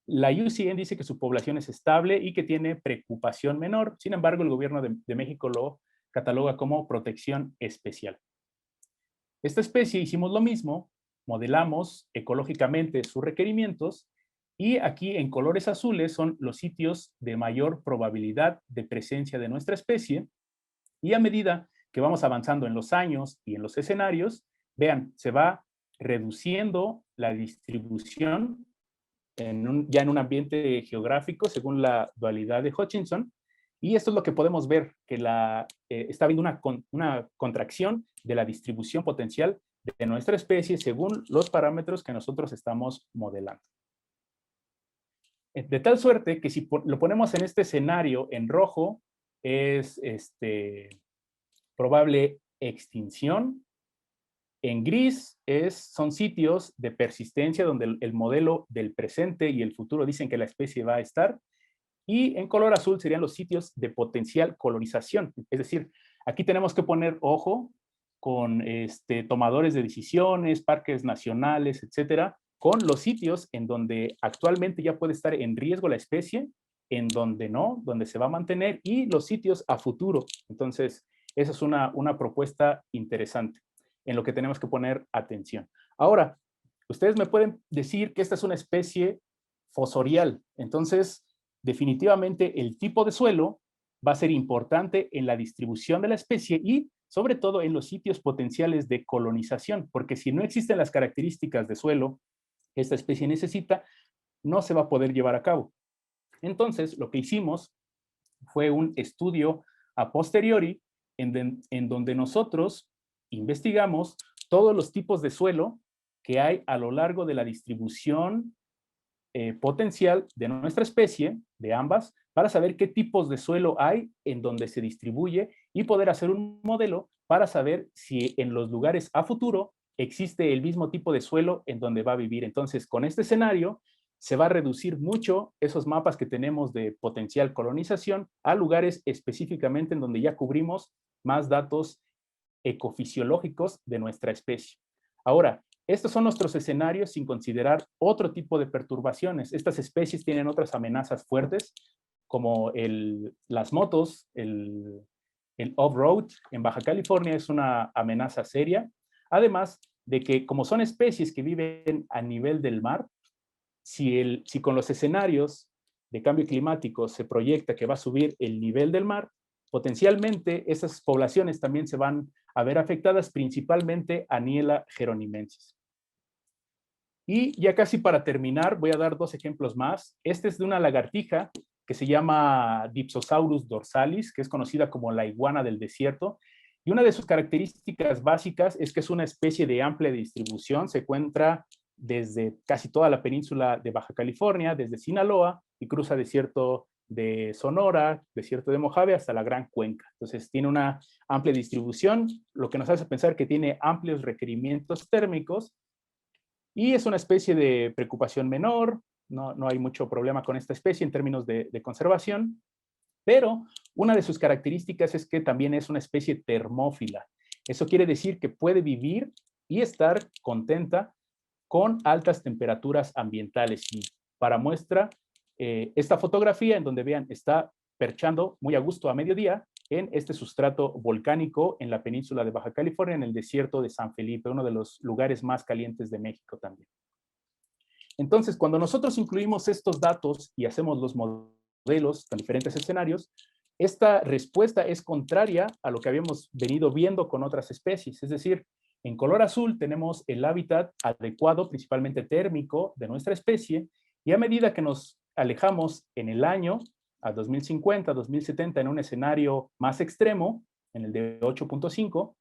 La UCN dice que su población es estable y que tiene preocupación menor. Sin embargo, el gobierno de México lo cataloga como protección especial. Esta especie hicimos lo mismo, modelamos ecológicamente sus requerimientos, y aquí en colores azules son los sitios de mayor probabilidad de presencia de nuestra especie, y a medida que vamos avanzando en los años y en los escenarios, vean, se va reduciendo la distribución ya en un ambiente geográfico según la dualidad de Hutchinson, y esto es lo que podemos ver, que está habiendo una contracción de la distribución potencial de nuestra especie según los parámetros que nosotros estamos modelando. De tal suerte que si lo ponemos en este escenario en rojo, es probable extinción. En gris son sitios de persistencia donde el modelo del presente y el futuro dicen que la especie va a estar. Y en color azul serían los sitios de potencial colonización. Es decir, aquí tenemos que poner ojo con tomadores de decisiones, parques nacionales, etcétera, con los sitios en donde actualmente ya puede estar en riesgo la especie, en donde no, donde se va a mantener, y los sitios a futuro. Entonces, esa es una propuesta interesante en lo que tenemos que poner atención. Ahora, ustedes me pueden decir que esta es una especie fosorial. Entonces, definitivamente el tipo de suelo va a ser importante en la distribución de la especie y sobre todo en los sitios potenciales de colonización, porque si no existen las características de suelo que esta especie necesita, no se va a poder llevar a cabo. Entonces, lo que hicimos fue un estudio a posteriori en donde nosotros investigamos todos los tipos de suelo que hay a lo largo de la distribución potencial de nuestra especie, de ambas, para saber qué tipos de suelo hay en donde se distribuye y poder hacer un modelo para saber si en los lugares a futuro existe el mismo tipo de suelo en donde va a vivir. Entonces, con este escenario, se va a reducir mucho esos mapas que tenemos de potencial colonización a lugares específicamente en donde ya cubrimos más datos ecofisiológicos de nuestra especie. Ahora, estos son nuestros escenarios sin considerar otro tipo de perturbaciones. Estas especies tienen otras amenazas fuertes, como las motos, el off-road en Baja California es una amenaza seria. Además de que, como son especies que viven a nivel del mar, si con los escenarios de cambio climático se proyecta que va a subir el nivel del mar, potencialmente esas poblaciones también se van a ver afectadas, principalmente Aniella geronimensis. Y ya casi para terminar, voy a dar dos ejemplos más. Este es de una lagartija que se llama Dipsosaurus dorsalis, que es conocida como la iguana del desierto. Y una de sus características básicas es que es una especie de amplia distribución. Se encuentra desde casi toda la península de Baja California, desde Sinaloa, y cruza desierto de Sonora, desierto de Mojave, hasta la Gran Cuenca. Entonces tiene una amplia distribución, lo que nos hace pensar que tiene amplios requerimientos térmicos, y es una especie de preocupación menor. No hay mucho problema con esta especie en términos de conservación, pero una de sus características es que también es una especie termófila. Eso quiere decir que puede vivir y estar contenta con altas temperaturas ambientales. Y para muestra, esta fotografía en donde vean, está perchando muy a gusto a mediodía en este sustrato volcánico en la península de Baja California, en el desierto de San Felipe, uno de los lugares más calientes de México también. Entonces, cuando nosotros incluimos estos datos y hacemos los modelos con diferentes escenarios, esta respuesta es contraria a lo que habíamos venido viendo con otras especies. Es decir, en color azul tenemos el hábitat adecuado, principalmente térmico, de nuestra especie, y a medida que nos alejamos en el año, a 2050, 2070, en un escenario más extremo, en el de 8.5,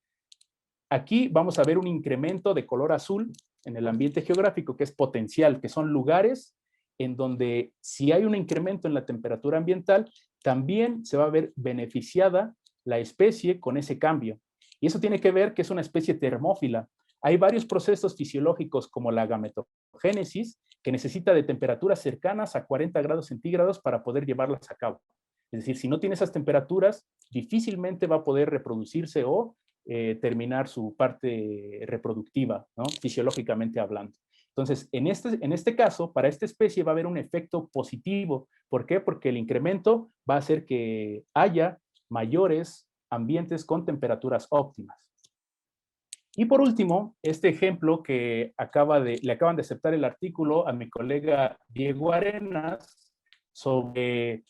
aquí vamos a ver un incremento de color azul en el ambiente geográfico que es potencial, que son lugares en donde si hay un incremento en la temperatura ambiental, también se va a ver beneficiada la especie con ese cambio. Y eso tiene que ver que es una especie termófila. Hay varios procesos fisiológicos como la gametogénesis que necesita de temperaturas cercanas a 40 grados centígrados para poder llevarlas a cabo. Es decir, si no tiene esas temperaturas, difícilmente va a poder reproducirse o terminar su parte reproductiva, ¿no? Fisiológicamente hablando. Entonces, en este caso, para esta especie va a haber un efecto positivo. ¿Por qué? Porque el incremento va a hacer que haya mayores ambientes con temperaturas óptimas. Y por último, este ejemplo que le acaban de aceptar el artículo a mi colega Diego Arenas sobre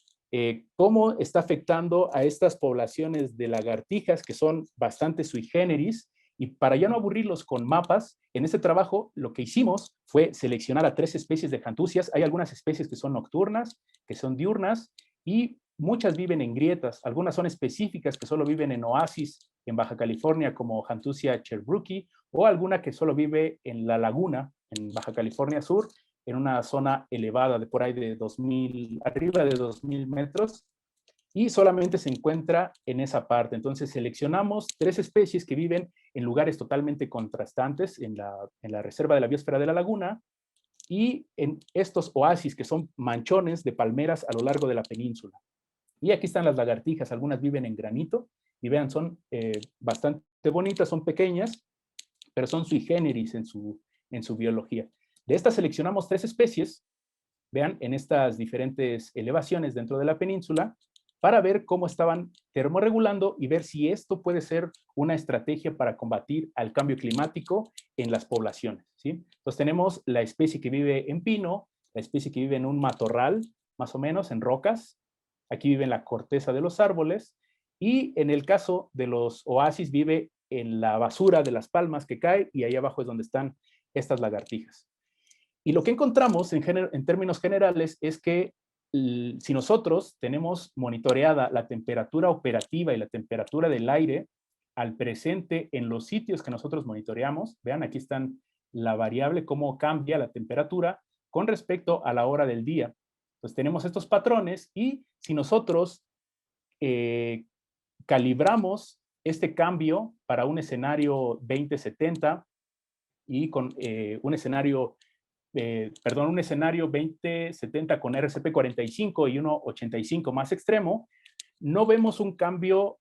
cómo está afectando a estas poblaciones de lagartijas que son bastante sui generis. Y para ya no aburrirlos con mapas, en este trabajo lo que hicimos fue seleccionar a 3 especies de Janthusias. Hay algunas especies que son nocturnas, que son diurnas, y muchas viven en grietas. Algunas son específicas que solo viven en oasis en Baja California, como Janthusia sherbrooki, o alguna que solo vive en la laguna, en Baja California Sur, en una zona elevada de por ahí de 2000, arriba de 2000 metros, y solamente se encuentra en esa parte. Entonces seleccionamos 3 especies que viven en lugares totalmente contrastantes en la reserva de la biosfera de la laguna, y en estos oasis que son manchones de palmeras a lo largo de la península. Y aquí están las lagartijas, algunas viven en granito, y vean, son bastante bonitas, son pequeñas, pero son sui generis en su biología. De estas seleccionamos 3 especies, vean, en estas diferentes elevaciones dentro de la península, para ver cómo estaban termorregulando y ver si esto puede ser una estrategia para combatir al cambio climático en las poblaciones, ¿sí? Entonces tenemos la especie que vive en pino, la especie que vive en un matorral, más o menos, en rocas. Aquí vive en la corteza de los árboles, y en el caso de los oasis vive en la basura de las palmas que cae, y ahí abajo es donde están estas lagartijas. Y lo que encontramos en términos generales es que si nosotros tenemos monitoreada la temperatura operativa y la temperatura del aire al presente en los sitios que nosotros monitoreamos, vean, aquí están la variable, cómo cambia la temperatura con respecto a la hora del día. Entonces tenemos estos patrones y si nosotros calibramos este cambio para un escenario 2070 y con un escenario 2070 con RCP45 y uno 85 más extremo, no vemos un cambio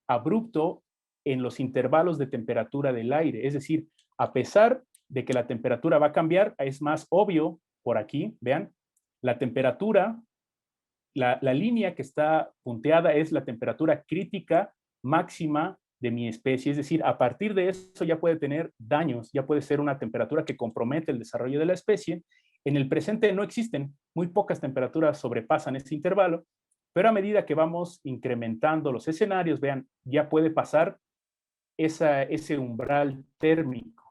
abrupto en los intervalos de temperatura del aire. Es decir, a pesar de que la temperatura va a cambiar, es más obvio por aquí, vean, la temperatura, la línea que está punteada es la temperatura crítica máxima de mi especie, es decir, a partir de eso ya puede tener daños, ya puede ser una temperatura que compromete el desarrollo de la especie. En el presente no existen, muy pocas temperaturas sobrepasan ese intervalo, pero a medida que vamos incrementando los escenarios, vean, ya puede pasar ese umbral térmico.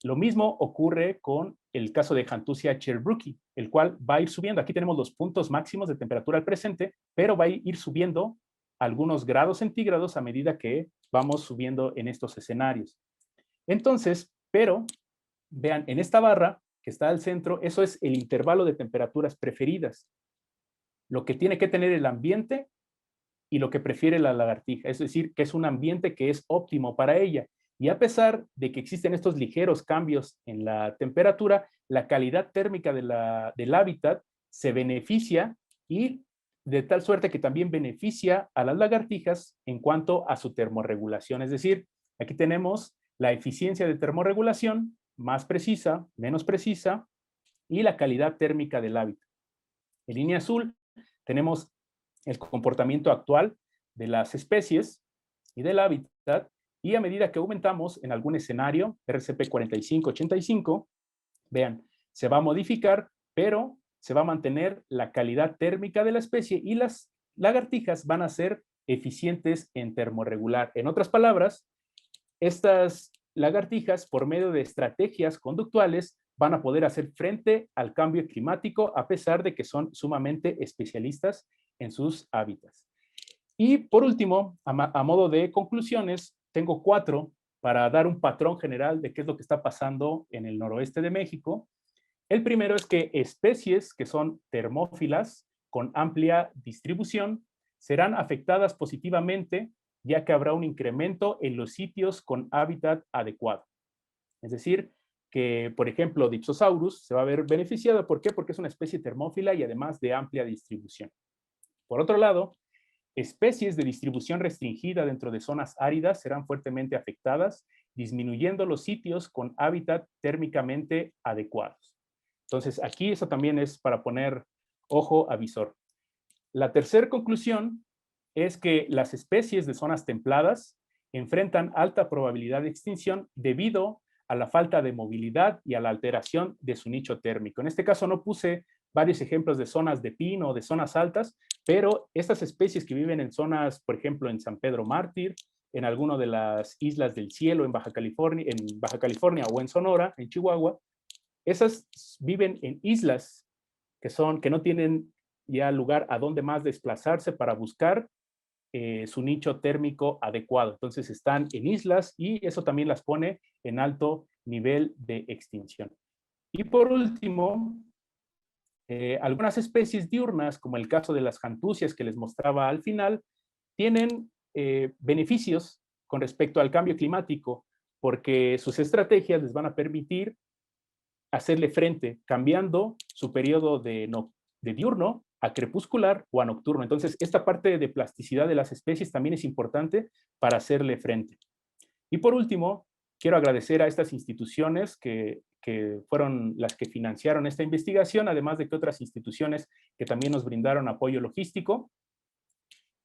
Lo mismo ocurre con el caso de Hantusia cherbrooki, el cual va a ir subiendo. Aquí tenemos los puntos máximos de temperatura al presente, pero va a ir subiendo algunos grados centígrados a medida que vamos subiendo en estos escenarios. Entonces, pero, vean, en esta barra que está al centro, eso es el intervalo de temperaturas preferidas. Lo que tiene que tener el ambiente y lo que prefiere la lagartija. Es decir, que es un ambiente que es óptimo para ella. Y a pesar de que existen estos ligeros cambios en la temperatura, la calidad térmica del hábitat se beneficia y de tal suerte que también beneficia a las lagartijas en cuanto a su termorregulación. Es decir, aquí tenemos la eficiencia de termorregulación, más precisa, menos precisa, y la calidad térmica del hábitat. En línea azul tenemos el comportamiento actual de las especies y del hábitat, y a medida que aumentamos en algún escenario, RCP 45-85, vean, se va a modificar, pero se va a mantener la calidad térmica de la especie y las lagartijas van a ser eficientes en termorregular. En otras palabras, estas lagartijas, por medio de estrategias conductuales, van a poder hacer frente al cambio climático a pesar de que son sumamente especialistas en sus hábitats. Y por último, a modo de conclusiones, tengo 4 para dar un patrón general de qué es lo que está pasando en el noroeste de México. El primero es que especies que son termófilas con amplia distribución serán afectadas positivamente, ya que habrá un incremento en los sitios con hábitat adecuado. Es decir, que, por ejemplo, Dipsosaurus se va a ver beneficiado. ¿Por qué? Porque es una especie termófila y además de amplia distribución. Por otro lado, especies de distribución restringida dentro de zonas áridas serán fuertemente afectadas, disminuyendo los sitios con hábitat térmicamente adecuados. Entonces, aquí eso también es para poner ojo a visor. La tercera conclusión es que las especies de zonas templadas enfrentan alta probabilidad de extinción debido a la falta de movilidad y a la alteración de su nicho térmico. En este caso no puse varios ejemplos de zonas de pino o de zonas altas, pero estas especies que viven en zonas, por ejemplo, en San Pedro Mártir, en alguna de las islas del cielo en Baja California o en Sonora, en Chihuahua, esas viven en islas que no tienen ya lugar a dónde más desplazarse para buscar su nicho térmico adecuado. Entonces están en islas y eso también las pone en alto nivel de extinción. Y por último, algunas especies diurnas, como el caso de las jantusias que les mostraba al final, tienen beneficios con respecto al cambio climático, porque sus estrategias les van a permitir hacerle frente, cambiando su periodo de diurno a crepuscular o a nocturno. Entonces, esta parte de plasticidad de las especies también es importante para hacerle frente. Y por último, quiero agradecer a estas instituciones que fueron las que financiaron esta investigación, además de que otras instituciones que también nos brindaron apoyo logístico.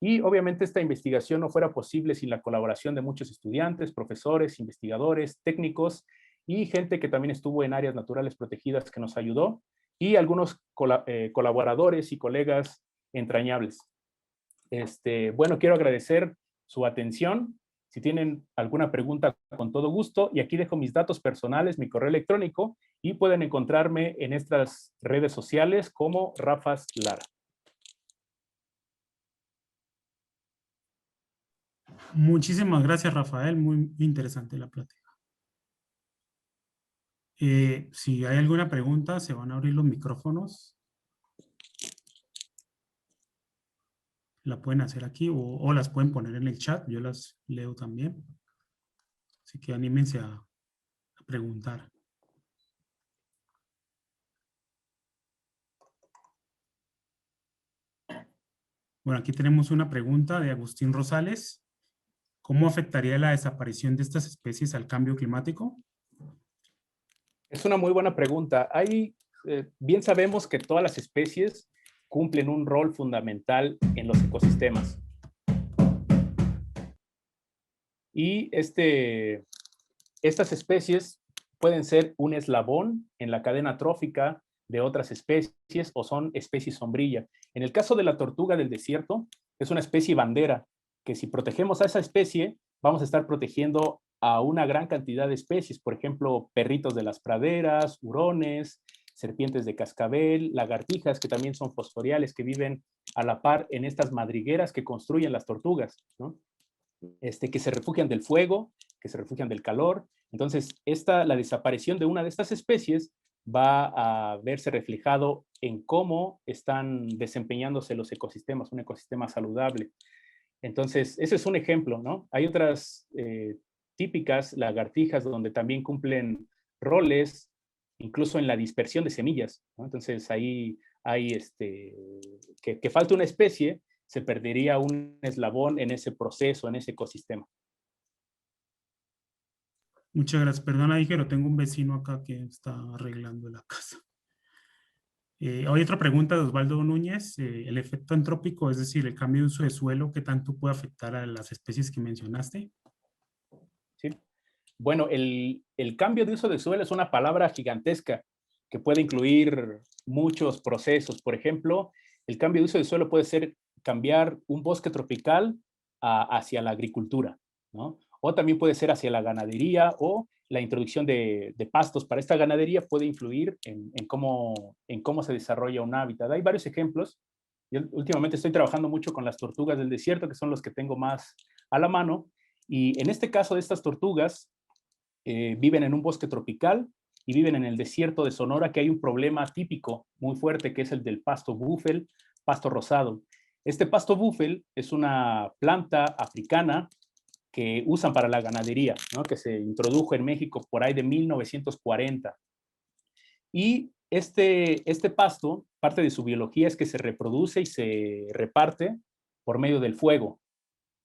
Y obviamente esta investigación no fuera posible sin la colaboración de muchos estudiantes, profesores, investigadores, técnicos y gente que también estuvo en áreas naturales protegidas que nos ayudó, y algunos colaboradores y colegas entrañables. Bueno, quiero agradecer su atención. Si tienen alguna pregunta, con todo gusto. Y aquí dejo mis datos personales, mi correo electrónico, y pueden encontrarme en estas redes sociales como Rafas Lara. Muchísimas gracias, Rafael. Muy interesante la plática. Si hay alguna pregunta, se van a abrir los micrófonos. La pueden hacer aquí o las pueden poner en el chat. Yo las leo también. Así que anímense a preguntar. Bueno, aquí tenemos una pregunta de Agustín Rosales. ¿Cómo afectaría la desaparición de estas especies al cambio climático? Es una muy buena pregunta. Bien sabemos que todas las especies cumplen un rol fundamental en los ecosistemas. Y estas especies pueden ser un eslabón en la cadena trófica de otras especies o son especies sombrilla. En el caso de la tortuga del desierto, es una especie bandera, que si protegemos a esa especie, vamos a estar protegiendo a una gran cantidad de especies, por ejemplo, perritos de las praderas, hurones, serpientes de cascabel, lagartijas, que también son fosforiales, que viven a la par en estas madrigueras que construyen las tortugas, ¿no? Que se refugian del fuego, que se refugian del calor. Entonces, la desaparición de una de estas especies va a verse reflejado en cómo están desempeñándose los ecosistemas, un ecosistema saludable. Entonces, ese es un ejemplo, ¿no? Hay otras típicas lagartijas donde también cumplen roles, incluso en la dispersión de semillas, ¿no? Entonces, ahí hay que falta una especie, se perdería un eslabón en ese proceso, en ese ecosistema. Muchas gracias. Perdona, pero tengo un vecino acá que está arreglando la casa. Hay otra pregunta de Osvaldo Núñez. El efecto antrópico, es decir, el cambio de uso de suelo, ¿qué tanto puede afectar a las especies que mencionaste? Sí. Bueno, el cambio de uso de suelo es una palabra gigantesca que puede incluir muchos procesos. Por ejemplo, el cambio de uso de suelo puede ser cambiar un bosque tropical hacia la agricultura, ¿no? O también puede ser hacia la ganadería, o la introducción de pastos para esta ganadería puede influir en cómo se desarrolla un hábitat. Hay varios ejemplos. Yo últimamente estoy trabajando mucho con las tortugas del desierto, que son los que tengo más a la mano. Y en este caso de estas tortugas, viven en un bosque tropical y viven en el desierto de Sonora, que hay un problema típico muy fuerte, que es el del pasto búfel, pasto rosado. Este pasto búfel es una planta africana que usan para la ganadería, ¿no? Que se introdujo en México por ahí de 1940. Y este pasto, parte de su biología es que se reproduce y se reparte por medio del fuego.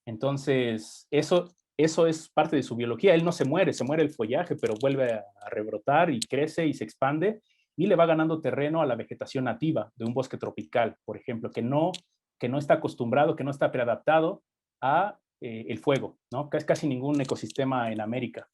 Entonces, eso es parte de su biología. Él no se muere el follaje, pero vuelve a rebrotar y crece y se expande y le va ganando terreno a la vegetación nativa de un bosque tropical, por ejemplo, que no está acostumbrado, que no está preadaptado a el fuego, ¿no? Casi ningún ecosistema en América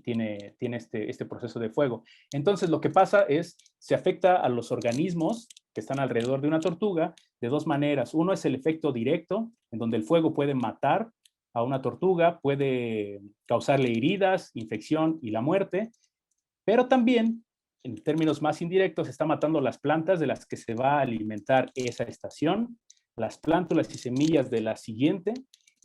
tiene este proceso de fuego. Entonces, lo que pasa es, se afecta a los organismos que están alrededor de una tortuga de dos maneras. Uno es el efecto directo, en donde el fuego puede matar a una tortuga, puede causarle heridas, infección y la muerte, pero también, en términos más indirectos, está matando las plantas de las que se va a alimentar esa estación, las plántulas y semillas de la siguiente,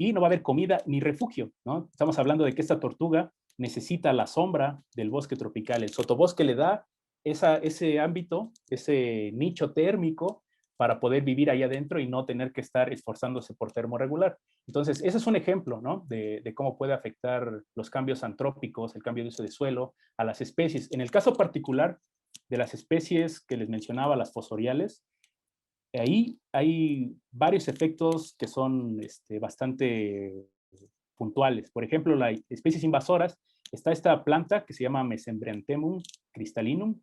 y no va a haber comida ni refugio, ¿no? Estamos hablando de que esta tortuga necesita la sombra del bosque tropical. El sotobosque le da ese ámbito, ese nicho térmico para poder vivir ahí adentro y no tener que estar esforzándose por termorregular. Entonces, ese es un ejemplo, ¿no? de cómo puede afectar los cambios antrópicos, el cambio de uso de suelo a las especies. En el caso particular de las especies que les mencionaba, las fosforiales, ahí hay varios efectos que son bastante puntuales. Por ejemplo, las especies invasoras, está esta planta que se llama Mesembryanthemum crystallinum,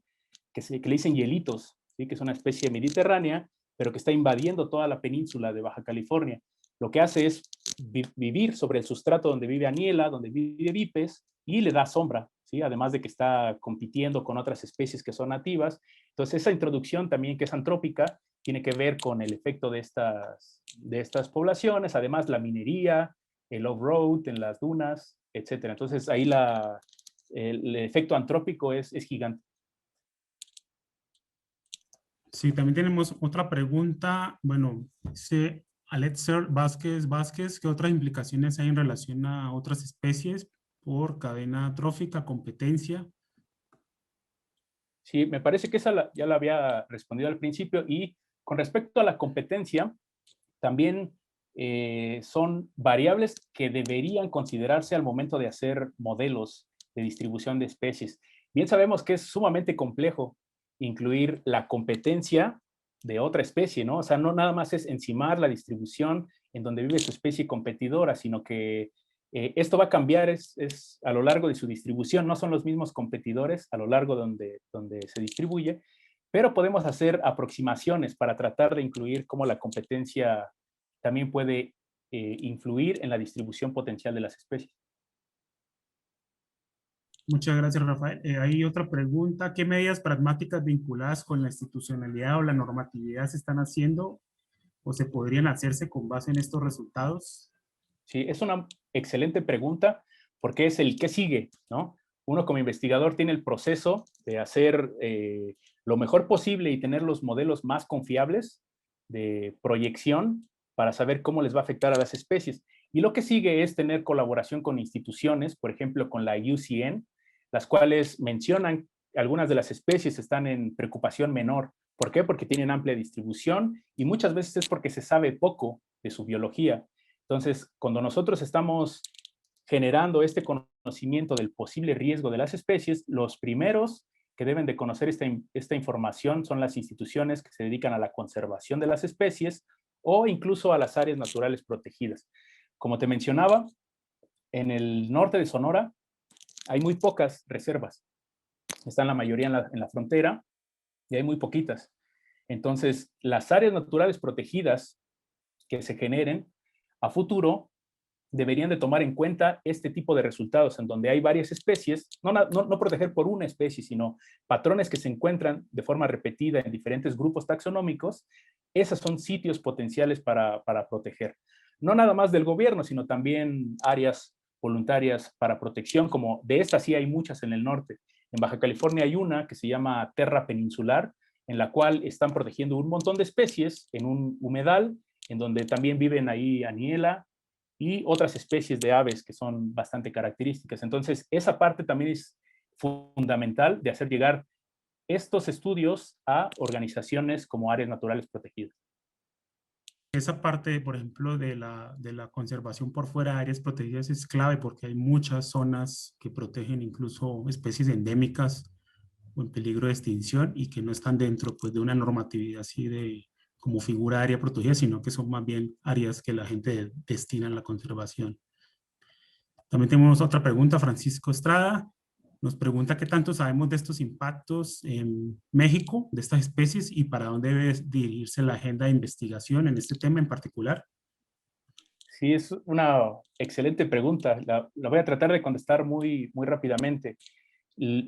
que le dicen hielitos, ¿sí? Que es una especie mediterránea, pero que está invadiendo toda la península de Baja California. Lo que hace es vivir sobre el sustrato donde vive Aniela, donde vive Vipes, y le da sombra, ¿sí? Además de que está compitiendo con otras especies que son nativas. Entonces, esa introducción también, que es antrópica, tiene que ver con el efecto de estas poblaciones. Además, la minería, el off-road, en las dunas, etcétera. Entonces ahí el efecto antrópico es gigante. Sí, también tenemos otra pregunta. Bueno, dice Alexer Vázquez, ¿qué otras implicaciones hay en relación a otras especies por cadena trófica, competencia? Sí, me parece que esa ya la había respondido al principio. Y con respecto a la competencia, también son variables que deberían considerarse al momento de hacer modelos de distribución de especies. Bien sabemos que es sumamente complejo incluir la competencia de otra especie, ¿no? O sea, no nada más es encimar la distribución en donde vive su especie competidora, sino que esto va a cambiar es a lo largo de su distribución. No son los mismos competidores a lo largo donde se distribuye, pero podemos hacer aproximaciones para tratar de incluir cómo la competencia también puede influir en la distribución potencial de las especies. Muchas gracias, Rafael. Hay otra pregunta. ¿Qué medidas pragmáticas vinculadas con la institucionalidad o la normatividad se están haciendo o se podrían hacerse con base en estos resultados? Sí, es una excelente pregunta porque es el qué sigue, ¿no? Uno como investigador tiene el proceso de hacer lo mejor posible y tener los modelos más confiables de proyección para saber cómo les va a afectar a las especies. Y lo que sigue es tener colaboración con instituciones, por ejemplo, con la IUCN, las cuales mencionan algunas de las especies están en preocupación menor. ¿Por qué? Porque tienen amplia distribución y muchas veces es porque se sabe poco de su biología. Entonces, cuando nosotros estamos generando este conocimiento del posible riesgo de las especies, los primeros que deben de conocer esta información son las instituciones que se dedican a la conservación de las especies o incluso a las áreas naturales protegidas. Como te mencionaba, en el norte de Sonora hay muy pocas reservas. Están la mayoría en la frontera y hay muy poquitas. Entonces, las áreas naturales protegidas que se generen a futuro deberían de tomar en cuenta este tipo de resultados en donde hay varias especies, no proteger por una especie, sino patrones que se encuentran de forma repetida en diferentes grupos taxonómicos. Esos son sitios potenciales para proteger. No nada más del gobierno, sino también áreas voluntarias para protección, como de estas sí hay muchas en el norte. En Baja California hay una que se llama Terra Peninsular, en la cual están protegiendo un montón de especies en un humedal, en donde también viven ahí aniela y otras especies de aves que son bastante características. Entonces, esa parte también es fundamental de hacer llegar estos estudios a organizaciones como áreas naturales protegidas. Esa parte, por ejemplo, de la conservación por fuera de áreas protegidas es clave porque hay muchas zonas que protegen incluso especies endémicas o en peligro de extinción y que no están dentro pues, de una normatividad así de como figura de área protegida, sino que son más bien áreas que la gente destina a la conservación. También tenemos otra pregunta, Francisco Estrada. Nos pregunta qué tanto sabemos de estos impactos en México, de estas especies, y para dónde debe dirigirse la agenda de investigación en este tema en particular. Sí, es una excelente pregunta. La voy a tratar de contestar muy rápidamente.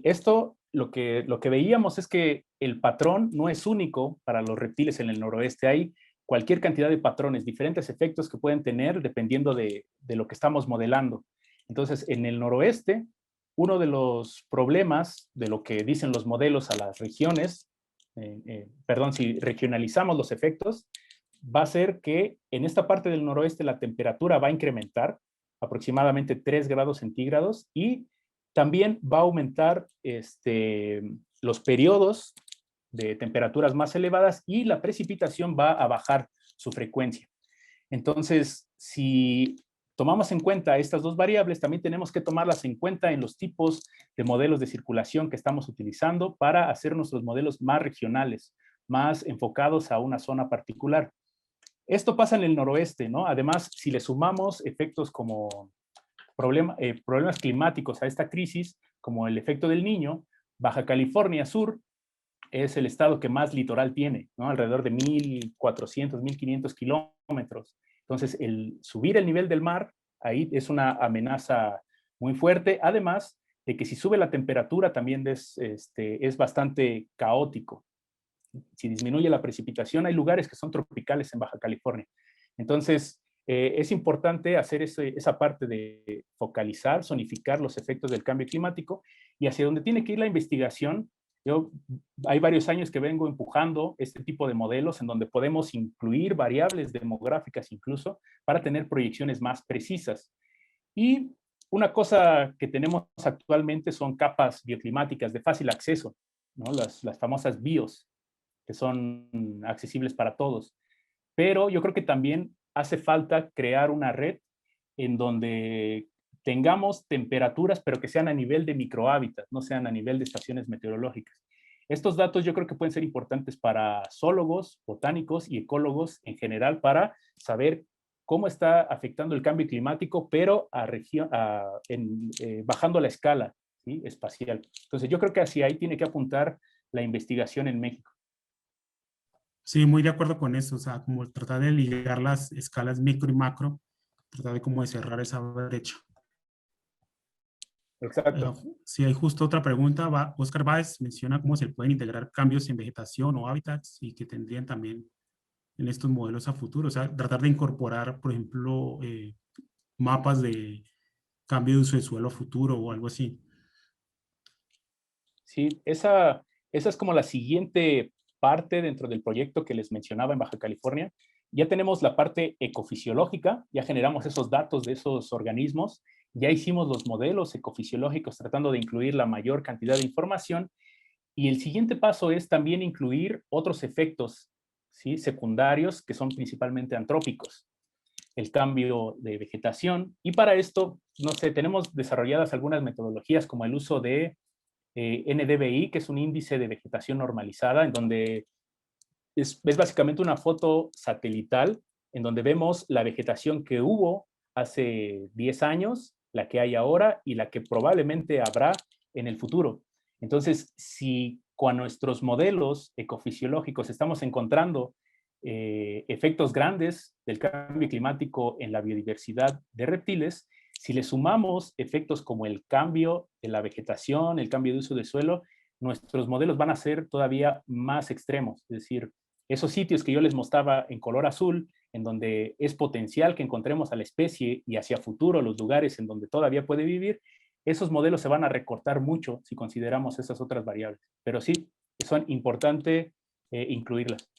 Esto, lo que veíamos es que el patrón no es único para los reptiles en el noroeste. Hay cualquier cantidad de patrones, diferentes efectos que pueden tener dependiendo de lo que estamos modelando. Entonces, en el noroeste, uno de los problemas de lo que dicen los modelos a las regiones, si regionalizamos los efectos, va a ser que en esta parte del noroeste la temperatura va a incrementar aproximadamente 3 grados centígrados y también va a aumentar los periodos de temperaturas más elevadas y la precipitación va a bajar su frecuencia. Entonces, si tomamos en cuenta estas dos variables, también tenemos que tomarlas en cuenta en los tipos de modelos de circulación que estamos utilizando para hacer nuestros modelos más regionales, más enfocados a una zona particular. Esto pasa en el noroeste, ¿no? Además, si le sumamos efectos como problemas climáticos a esta crisis, como el efecto del Niño, Baja California Sur es el estado que más litoral tiene, ¿no? Alrededor de 1.400, 1.500 kilómetros. Entonces, el subir el nivel del mar ahí es una amenaza muy fuerte, además de que si sube la temperatura también es bastante caótico. Si disminuye la precipitación, hay lugares que son tropicales en Baja California. Entonces, es importante hacer esa parte de focalizar, zonificar los efectos del cambio climático, y hacia donde tiene que ir la investigación. Hay varios años que vengo empujando este tipo de modelos en donde podemos incluir variables demográficas incluso para tener proyecciones más precisas. Y una cosa que tenemos actualmente son capas bioclimáticas de fácil acceso, ¿no? Las famosas BIOS, que son accesibles para todos. Pero yo creo que también hace falta crear una red en donde tengamos temperaturas, pero que sean a nivel de microhábitat, no sean a nivel de estaciones meteorológicas. Estos datos yo creo que pueden ser importantes para zoólogos, botánicos y ecólogos en general para saber cómo está afectando el cambio climático, pero bajando la escala, ¿sí?, espacial. Entonces yo creo que hacia ahí tiene que apuntar la investigación en México. Sí, muy de acuerdo con eso, o sea, como tratar de ligar las escalas micro y macro, tratar de como de cerrar esa brecha. Exacto. Sí, hay justo otra pregunta. Oscar Báez menciona cómo se pueden integrar cambios en vegetación o hábitats y que tendrían también en estos modelos a futuro. O sea, tratar de incorporar, por ejemplo, mapas de cambio de uso de suelo a futuro o algo así. Sí, esa es como la siguiente parte dentro del proyecto que les mencionaba en Baja California. Ya tenemos la parte ecofisiológica, ya generamos esos datos de esos organismos, ya hicimos los modelos ecofisiológicos tratando de incluir la mayor cantidad de información, y el siguiente paso es también incluir otros efectos, ¿sí?, secundarios, que son principalmente antrópicos, el cambio de vegetación, y para esto, no sé, tenemos desarrolladas algunas metodologías como el uso de NDVI, que es un índice de vegetación normalizada, en donde es básicamente una foto satelital en donde vemos la vegetación que hubo hace 10 años, la que hay ahora y la que probablemente habrá en el futuro. Entonces, si con nuestros modelos ecofisiológicos estamos encontrando efectos grandes del cambio climático en la biodiversidad de reptiles, si le sumamos efectos como el cambio de la vegetación, el cambio de uso de suelo, nuestros modelos van a ser todavía más extremos. Es decir, esos sitios que yo les mostraba en color azul, en donde es potencial que encontremos a la especie, y hacia futuro los lugares en donde todavía puede vivir, esos modelos se van a recortar mucho si consideramos esas otras variables. Pero sí, son importantes incluirlas.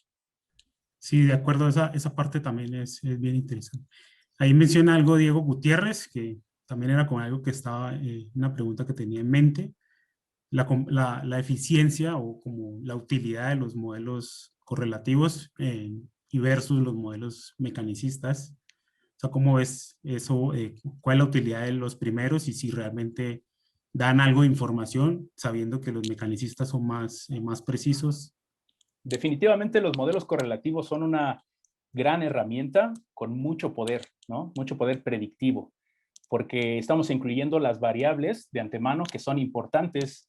Sí, de acuerdo, esa parte también es bien interesante. Ahí menciona algo Diego Gutiérrez, que también era como algo que estaba, una pregunta que tenía en mente, la eficiencia o como la utilidad de los modelos correlativos y versus los modelos mecanicistas. O sea, ¿cómo ves eso? ¿Cuál es la utilidad de los primeros y si realmente dan algo de información sabiendo que los mecanicistas son más precisos? Definitivamente los modelos correlativos son una gran herramienta con mucho poder, ¿no? Mucho poder predictivo, porque estamos incluyendo las variables de antemano que son importantes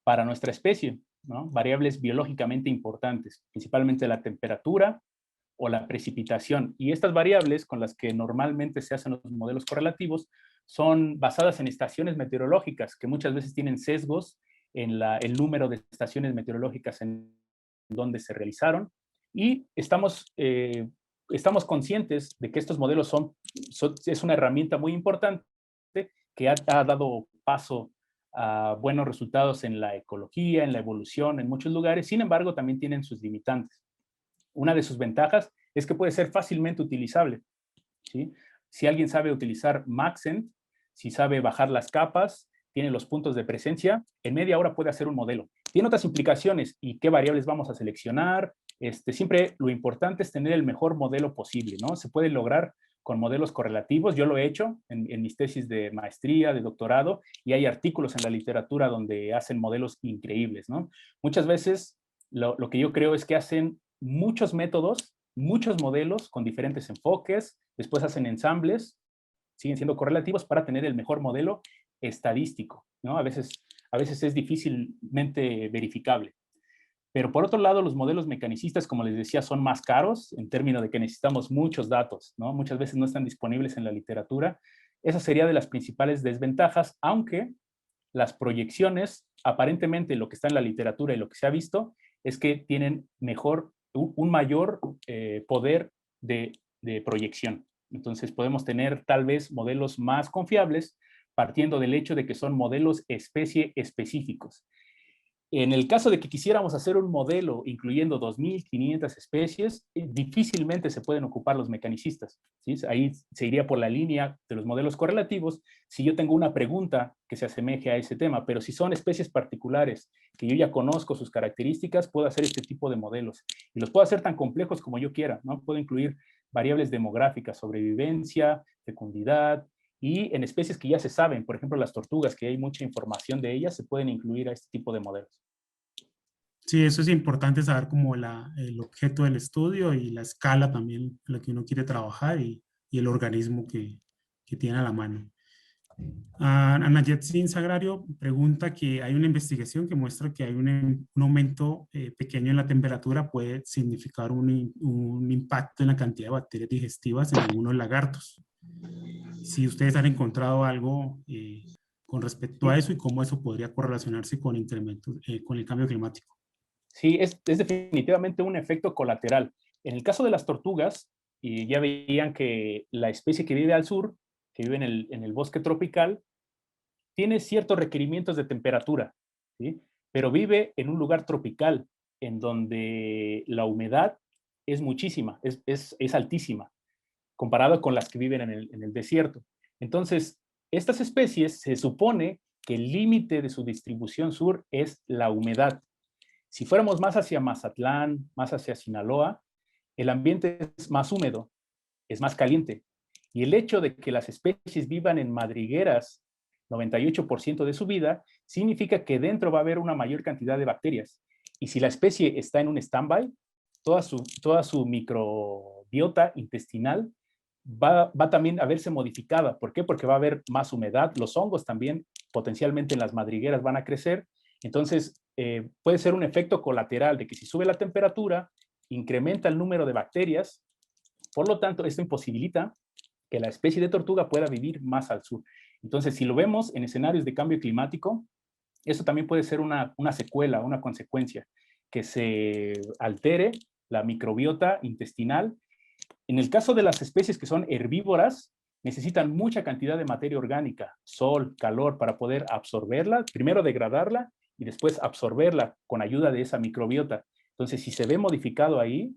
para nuestra especie, ¿no? Variables biológicamente importantes, principalmente la temperatura o la precipitación. Y estas variables con las que normalmente se hacen los modelos correlativos son basadas en estaciones meteorológicas, que muchas veces tienen sesgos en el número de estaciones meteorológicas en donde se realizaron, y estamos conscientes de que estos modelos es una herramienta muy importante que ha dado paso a buenos resultados en la ecología, en la evolución, en muchos lugares. Sin embargo, también tienen sus limitantes. Una de sus ventajas es que puede ser fácilmente utilizable, ¿sí? Si alguien sabe utilizar Maxent, si sabe bajar las capas, tiene los puntos de presencia, en media hora puede hacer un modelo. Tiene otras implicaciones y qué variables vamos a seleccionar. Siempre lo importante es tener el mejor modelo posible, ¿no? Se puede lograr con modelos correlativos. Yo lo he hecho en mis tesis de maestría, de doctorado, y hay artículos en la literatura donde hacen modelos increíbles, ¿no? Muchas veces lo que yo creo es que hacen muchos métodos, muchos modelos con diferentes enfoques, después hacen ensambles, siguen siendo correlativos para tener el mejor modelo estadístico, ¿no? A veces es difícilmente verificable. Pero por otro lado, los modelos mecanicistas, como les decía, son más caros en términos de que necesitamos muchos datos, ¿no? Muchas veces no están disponibles en la literatura. Esa sería de las principales desventajas, aunque las proyecciones, aparentemente lo que está en la literatura y lo que se ha visto, es que tienen un mayor poder de proyección. Entonces podemos tener tal vez modelos más confiables partiendo del hecho de que son modelos especie específicos. En el caso de que quisiéramos hacer un modelo incluyendo 2.500 especies, difícilmente se pueden ocupar los mecanicistas, ¿sí? Ahí se iría por la línea de los modelos correlativos si yo tengo una pregunta que se asemeje a ese tema, pero si son especies particulares que yo ya conozco sus características, puedo hacer este tipo de modelos. Y los puedo hacer tan complejos como yo quiera, ¿no? Puedo incluir variables demográficas, sobrevivencia, fecundidad, y en especies que ya se saben, por ejemplo, las tortugas, que hay mucha información de ellas, se pueden incluir a este tipo de modelos. Sí, eso es importante saber como el objeto del estudio y la escala también, la que uno quiere trabajar y el organismo que tiene a la mano. Ana Jetsin Sagrario pregunta que hay una investigación que muestra que hay un aumento pequeño en la temperatura puede significar un impacto en la cantidad de bacterias digestivas en algunos lagartos. Si ustedes han encontrado algo con respecto a eso y cómo eso podría correlacionarse con incrementos, con el cambio climático. Sí, es definitivamente un efecto colateral. En el caso de las tortugas, y ya veían que la especie que vive al sur, que vive en el bosque tropical, tiene ciertos requerimientos de temperatura, ¿sí? Pero vive en un lugar tropical, en donde la humedad es muchísima, es altísima, comparado con las que viven en el desierto. Entonces, estas especies se supone que el límite de su distribución sur es la humedad. Si fuéramos más hacia Mazatlán, más hacia Sinaloa, el ambiente es más húmedo, es más caliente. Y el hecho de que las especies vivan en madrigueras 98% de su vida, significa que dentro va a haber una mayor cantidad de bacterias. Y si la especie está en un stand-by, toda su microbiota intestinal va también a verse modificada. ¿Por qué? Porque va a haber más humedad. Los hongos también potencialmente en las madrigueras van a crecer. Entonces, puede ser un efecto colateral de que si sube la temperatura, incrementa el número de bacterias. Por lo tanto, esto imposibilita que la especie de tortuga pueda vivir más al sur. Entonces, si lo vemos en escenarios de cambio climático, eso también puede ser una secuela, una consecuencia, que se altere la microbiota intestinal. En el caso de las especies que son herbívoras, necesitan mucha cantidad de materia orgánica, sol, calor, para poder absorberla, primero degradarla y después absorberla con ayuda de esa microbiota. Entonces, si se ve modificado ahí,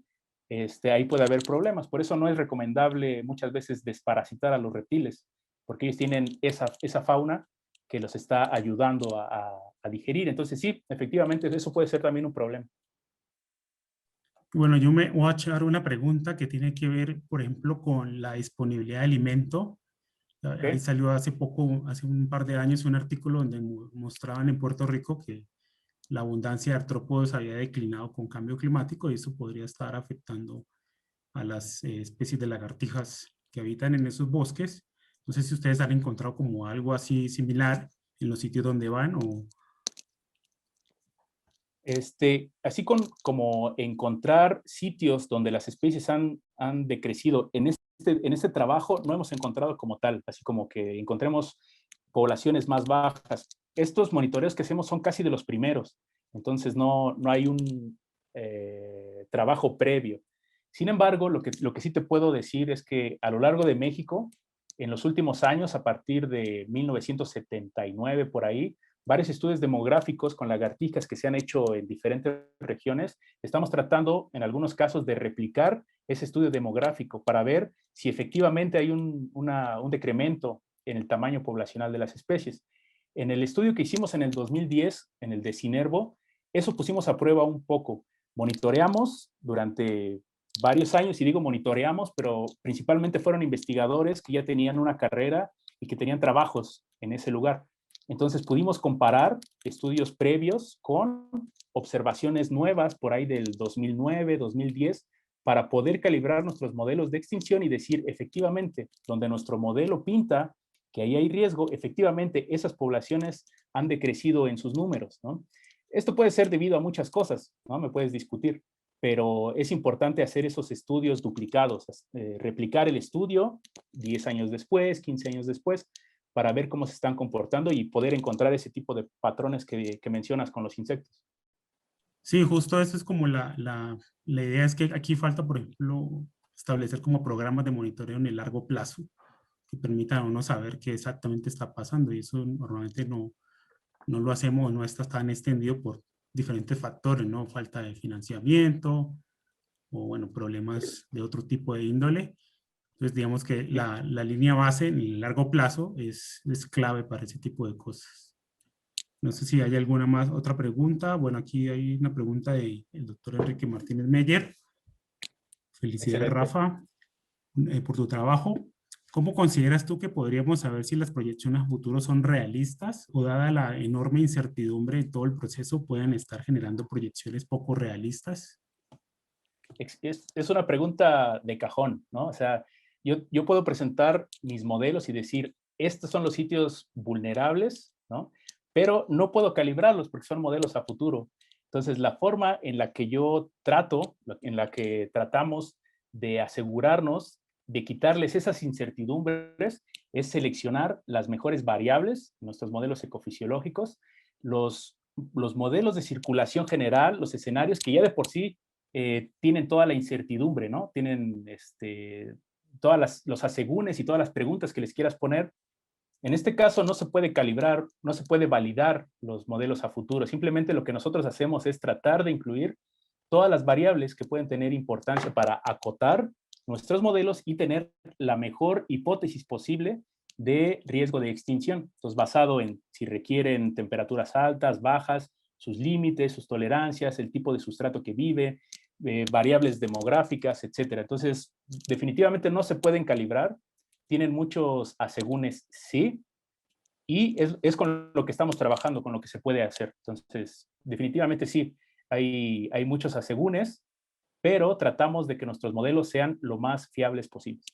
ahí puede haber problemas. Por eso no es recomendable muchas veces desparasitar a los reptiles, porque ellos tienen esa fauna que los está ayudando a digerir. Entonces, sí, efectivamente, eso puede ser también un problema. Bueno, yo me voy a echar una pregunta que tiene que ver, por ejemplo, con la disponibilidad de alimento. Ahí salió hace poco, hace un par de años, un artículo donde mostraban en Puerto Rico que la abundancia de artrópodos había declinado con cambio climático y eso podría estar afectando a las especies de lagartijas que habitan en esos bosques. No sé si ustedes han encontrado como algo así similar en los sitios donde van o... Así como encontrar sitios donde las especies han decrecido, en este trabajo no hemos encontrado como tal, así como que encontremos poblaciones más bajas. Estos monitoreos que hacemos son casi de los primeros, entonces no hay un trabajo previo. Sin embargo, lo que sí te puedo decir es que a lo largo de México, en los últimos años, a partir de 1979 por ahí, varios estudios demográficos con lagartijas que se han hecho en diferentes regiones, estamos tratando en algunos casos de replicar ese estudio demográfico para ver si efectivamente hay un decremento en el tamaño poblacional de las especies. En el estudio que hicimos en el 2010, en el de Cinervo, eso pusimos a prueba un poco. Monitoreamos durante varios años, y digo monitoreamos, pero principalmente fueron investigadores que ya tenían una carrera y que tenían trabajos en ese lugar. Entonces pudimos comparar estudios previos con observaciones nuevas por ahí del 2009, 2010, para poder calibrar nuestros modelos de extinción y decir, efectivamente, donde nuestro modelo pinta que ahí hay riesgo, efectivamente esas poblaciones han decrecido en sus números, ¿no? Esto puede ser debido a muchas cosas, ¿no? Me puedes discutir, pero es importante hacer esos estudios duplicados, replicar el estudio 10 años después, 15 años después, para ver cómo se están comportando y poder encontrar ese tipo de patrones que mencionas con los insectos. Sí, justo eso es como la idea es que aquí falta, por ejemplo, establecer como programas de monitoreo en el largo plazo que permitan a uno saber qué exactamente está pasando, y eso normalmente no lo hacemos, no está tan extendido por diferentes factores, ¿no? Falta de financiamiento o, bueno, problemas de otro tipo de índole. Entonces, digamos que la línea base en el largo plazo es clave para ese tipo de cosas. No sé si hay alguna más, otra pregunta. Bueno, aquí hay una pregunta del doctor Enrique Martínez Meyer. Felicidades, Excelente. Rafa, por tu trabajo. ¿Cómo consideras tú que podríamos saber si las proyecciones a futuro son realistas o, dada la enorme incertidumbre de todo el proceso, pueden estar generando proyecciones poco realistas? Es una pregunta de cajón, ¿no? O sea, yo puedo presentar mis modelos y decir, estos son los sitios vulnerables, ¿no? Pero no puedo calibrarlos porque son modelos a futuro. Entonces, la forma en la que yo trato, en la que tratamos de asegurarnos de quitarles esas incertidumbres, es seleccionar las mejores variables, nuestros modelos ecofisiológicos, los modelos de circulación general, los escenarios que ya de por sí tienen toda la incertidumbre, ¿no? Tienen todos los asegúnes y todas las preguntas que les quieras poner. En este caso no se puede calibrar, no se puede validar los modelos a futuro. Simplemente lo que nosotros hacemos es tratar de incluir todas las variables que pueden tener importancia para acotar nuestros modelos y tener la mejor hipótesis posible de riesgo de extinción. Entonces, basado en si requieren temperaturas altas, bajas, sus límites, sus tolerancias, el tipo de sustrato que vive, variables demográficas, etcétera. Entonces, definitivamente no se pueden calibrar, tienen muchos asegúnes, sí, y es con lo que estamos trabajando, con lo que se puede hacer. Entonces, definitivamente sí, hay muchos asegúnes, pero tratamos de que nuestros modelos sean lo más fiables posibles.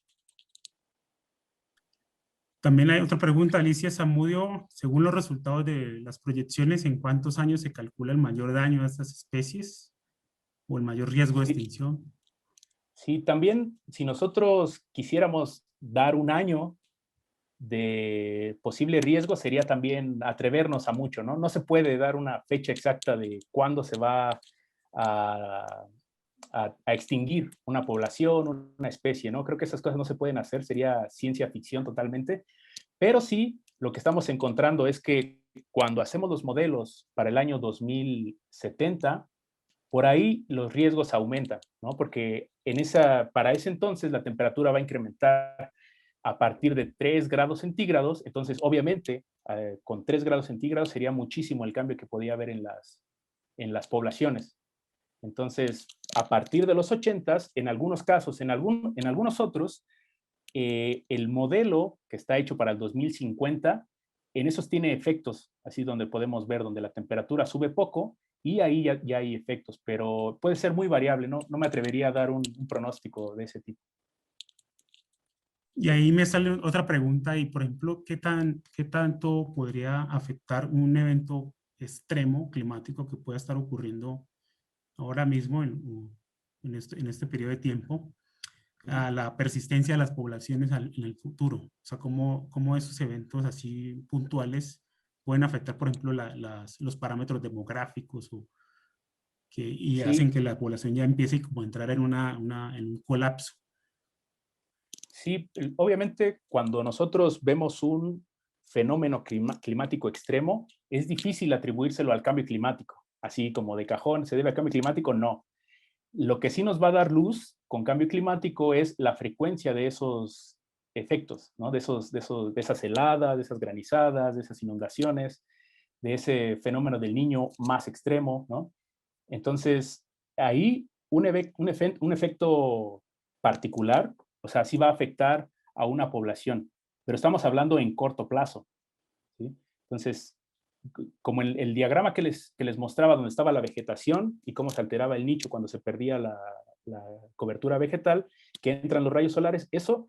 También hay otra pregunta, Alicia Zamudio. Según los resultados de las proyecciones, ¿en cuántos años se calcula el mayor daño a estas especies o el mayor riesgo de extinción? Sí, también si nosotros quisiéramos dar un año de posible riesgo, sería también atrevernos a mucho, ¿no? No se puede dar una fecha exacta de cuándo se va a extinguir una población, una especie, ¿no? Creo que esas cosas no se pueden hacer, sería ciencia ficción totalmente, pero sí, lo que estamos encontrando es que cuando hacemos los modelos para el año 2070, por ahí los riesgos aumentan, ¿no? Porque para ese entonces la temperatura va a incrementar a partir de 3 grados centígrados, entonces obviamente con 3 grados centígrados sería muchísimo el cambio que podía haber en las poblaciones. Entonces, a partir de los 80s, en algunos casos, en algunos otros, el modelo que está hecho para el 2050, en esos tiene efectos, así donde podemos ver donde la temperatura sube poco y ahí ya hay efectos, pero puede ser muy variable, no me atrevería a dar un pronóstico de ese tipo. Y ahí me sale otra pregunta, y por ejemplo, ¿qué tanto podría afectar un evento extremo climático que pueda estar ocurriendo ahora mismo en este periodo de tiempo a la persistencia de las poblaciones en el futuro? O sea, ¿cómo esos eventos así puntuales pueden afectar, por ejemplo, los parámetros demográficos y hacen Sí, que la población ya empiece como a entrar en un colapso? sí, obviamente cuando nosotros vemos un fenómeno climático extremo, es difícil atribuírselo al cambio climático, así como de cajón, ¿se debe al cambio climático? No. Lo que sí nos va a dar luz con cambio climático es la frecuencia de esos efectos, ¿no? De esas heladas, de esas granizadas, de esas inundaciones, de ese fenómeno del Niño más extremo, ¿no? Entonces, ahí un efecto particular, o sea, sí va a afectar a una población, pero estamos hablando en corto plazo, ¿sí? Entonces, como el diagrama que les mostraba donde estaba la vegetación y cómo se alteraba el nicho cuando se perdía la cobertura vegetal, que entran los rayos solares, eso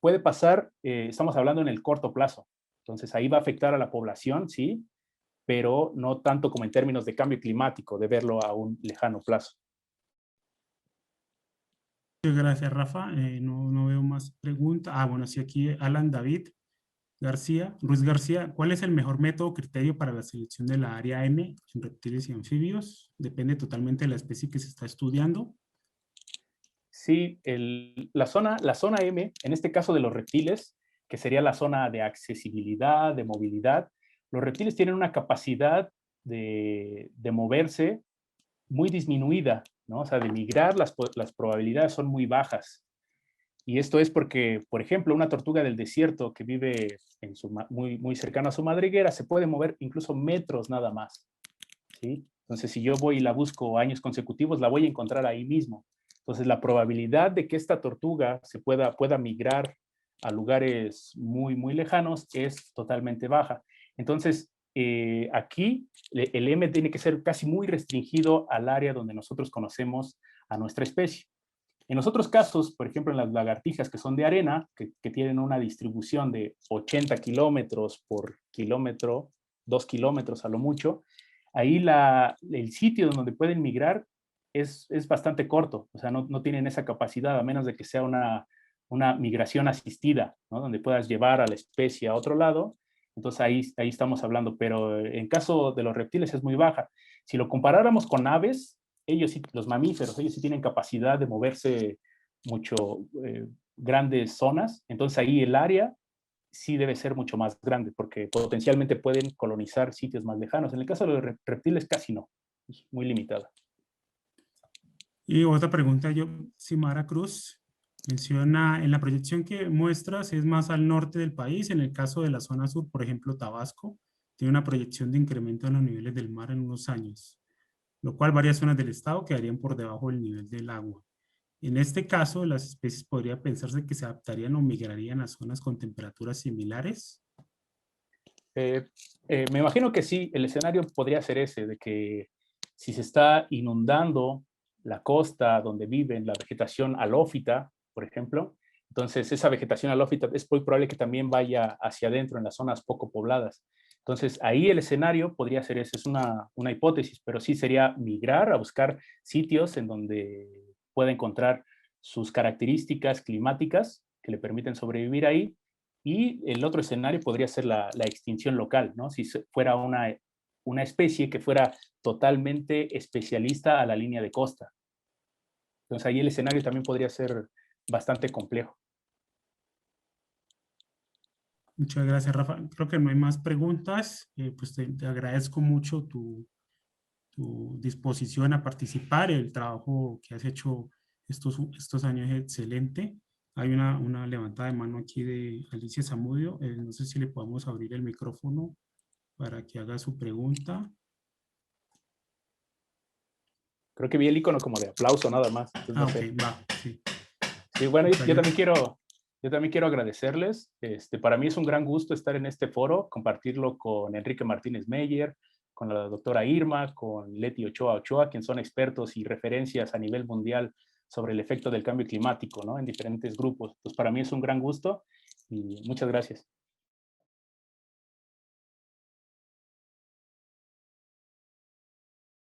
puede pasar, estamos hablando en el corto plazo. Entonces ahí va a afectar a la población, sí, pero no tanto como en términos de cambio climático, de verlo a un lejano plazo. Muchas gracias, Rafa. No veo más preguntas. Bueno, sí, aquí Alan David Ruiz García. ¿Cuál es el mejor método o criterio para la selección de la área M en reptiles y anfibios? Depende totalmente de la especie que se está estudiando. Sí, la zona M, en este caso de los reptiles, que sería la zona de accesibilidad, de movilidad, los reptiles tienen una capacidad de moverse muy disminuida, ¿no? O sea, de migrar las probabilidades son muy bajas. Y esto es porque, por ejemplo, una tortuga del desierto que vive muy cercana a su madriguera se puede mover incluso metros nada más, ¿sí? Entonces, si yo voy y la busco años consecutivos, la voy a encontrar ahí mismo. Entonces, la probabilidad de que esta tortuga pueda migrar a lugares muy lejanos es totalmente baja. Entonces, aquí el M tiene que ser casi muy restringido al área donde nosotros conocemos a nuestra especie. En los otros casos, por ejemplo, en las lagartijas que son de arena, que tienen una distribución de 80 kilómetros por kilómetro, 2 kilómetros a lo mucho, ahí el sitio donde pueden migrar es bastante corto, o sea, no tienen esa capacidad, a menos de que sea una migración asistida, ¿no? Donde puedas llevar a la especie a otro lado, entonces ahí estamos hablando, pero en caso de los reptiles es muy baja. Si lo comparáramos con aves, ellos sí, los mamíferos, ellos sí tienen capacidad de moverse mucho, grandes zonas, entonces ahí el área sí debe ser mucho más grande, porque potencialmente pueden colonizar sitios más lejanos. En el caso de los reptiles casi no, es muy limitada. Y otra pregunta, Simara Cruz menciona, en la proyección que muestras es más al norte del país, en el caso de la zona sur, por ejemplo, Tabasco, tiene una proyección de incremento en los niveles del mar en unos años, lo cual varias zonas del estado quedarían por debajo del nivel del agua. En este caso, las especies podría pensarse que se adaptarían o migrarían a zonas con temperaturas similares. Me imagino que sí, el escenario podría ser ese, de que si se está inundando la costa donde viven la vegetación halófita, por ejemplo, entonces esa vegetación halófita es muy probable que también vaya hacia adentro en las zonas poco pobladas. Entonces ahí el escenario podría ser ese, es una hipótesis, pero sí sería migrar a buscar sitios en donde pueda encontrar sus características climáticas que le permiten sobrevivir ahí. Y el otro escenario podría ser la extinción local, ¿no? Si fuera una especie que fuera totalmente especialista a la línea de costa. Entonces ahí el escenario también podría ser bastante complejo. Muchas gracias, Rafa. Creo que no hay más preguntas. Pues te agradezco mucho tu disposición a participar. El trabajo que has hecho estos años es excelente. Hay una levantada de mano aquí de Alicia Zamudio. No sé si le podemos abrir el micrófono para que haga su pregunta. Creo que vi el icono como de aplauso nada más. No ok, sé. Va, sí. Sí, bueno, yo también quiero agradecerles. Para mí es un gran gusto estar en este foro, compartirlo con Enrique Martínez Meyer, con la doctora Irma, con Leti Ochoa, quienes son expertos y referencias a nivel mundial sobre el efecto del cambio climático, ¿no? En diferentes grupos. Pues para mí es un gran gusto y muchas gracias.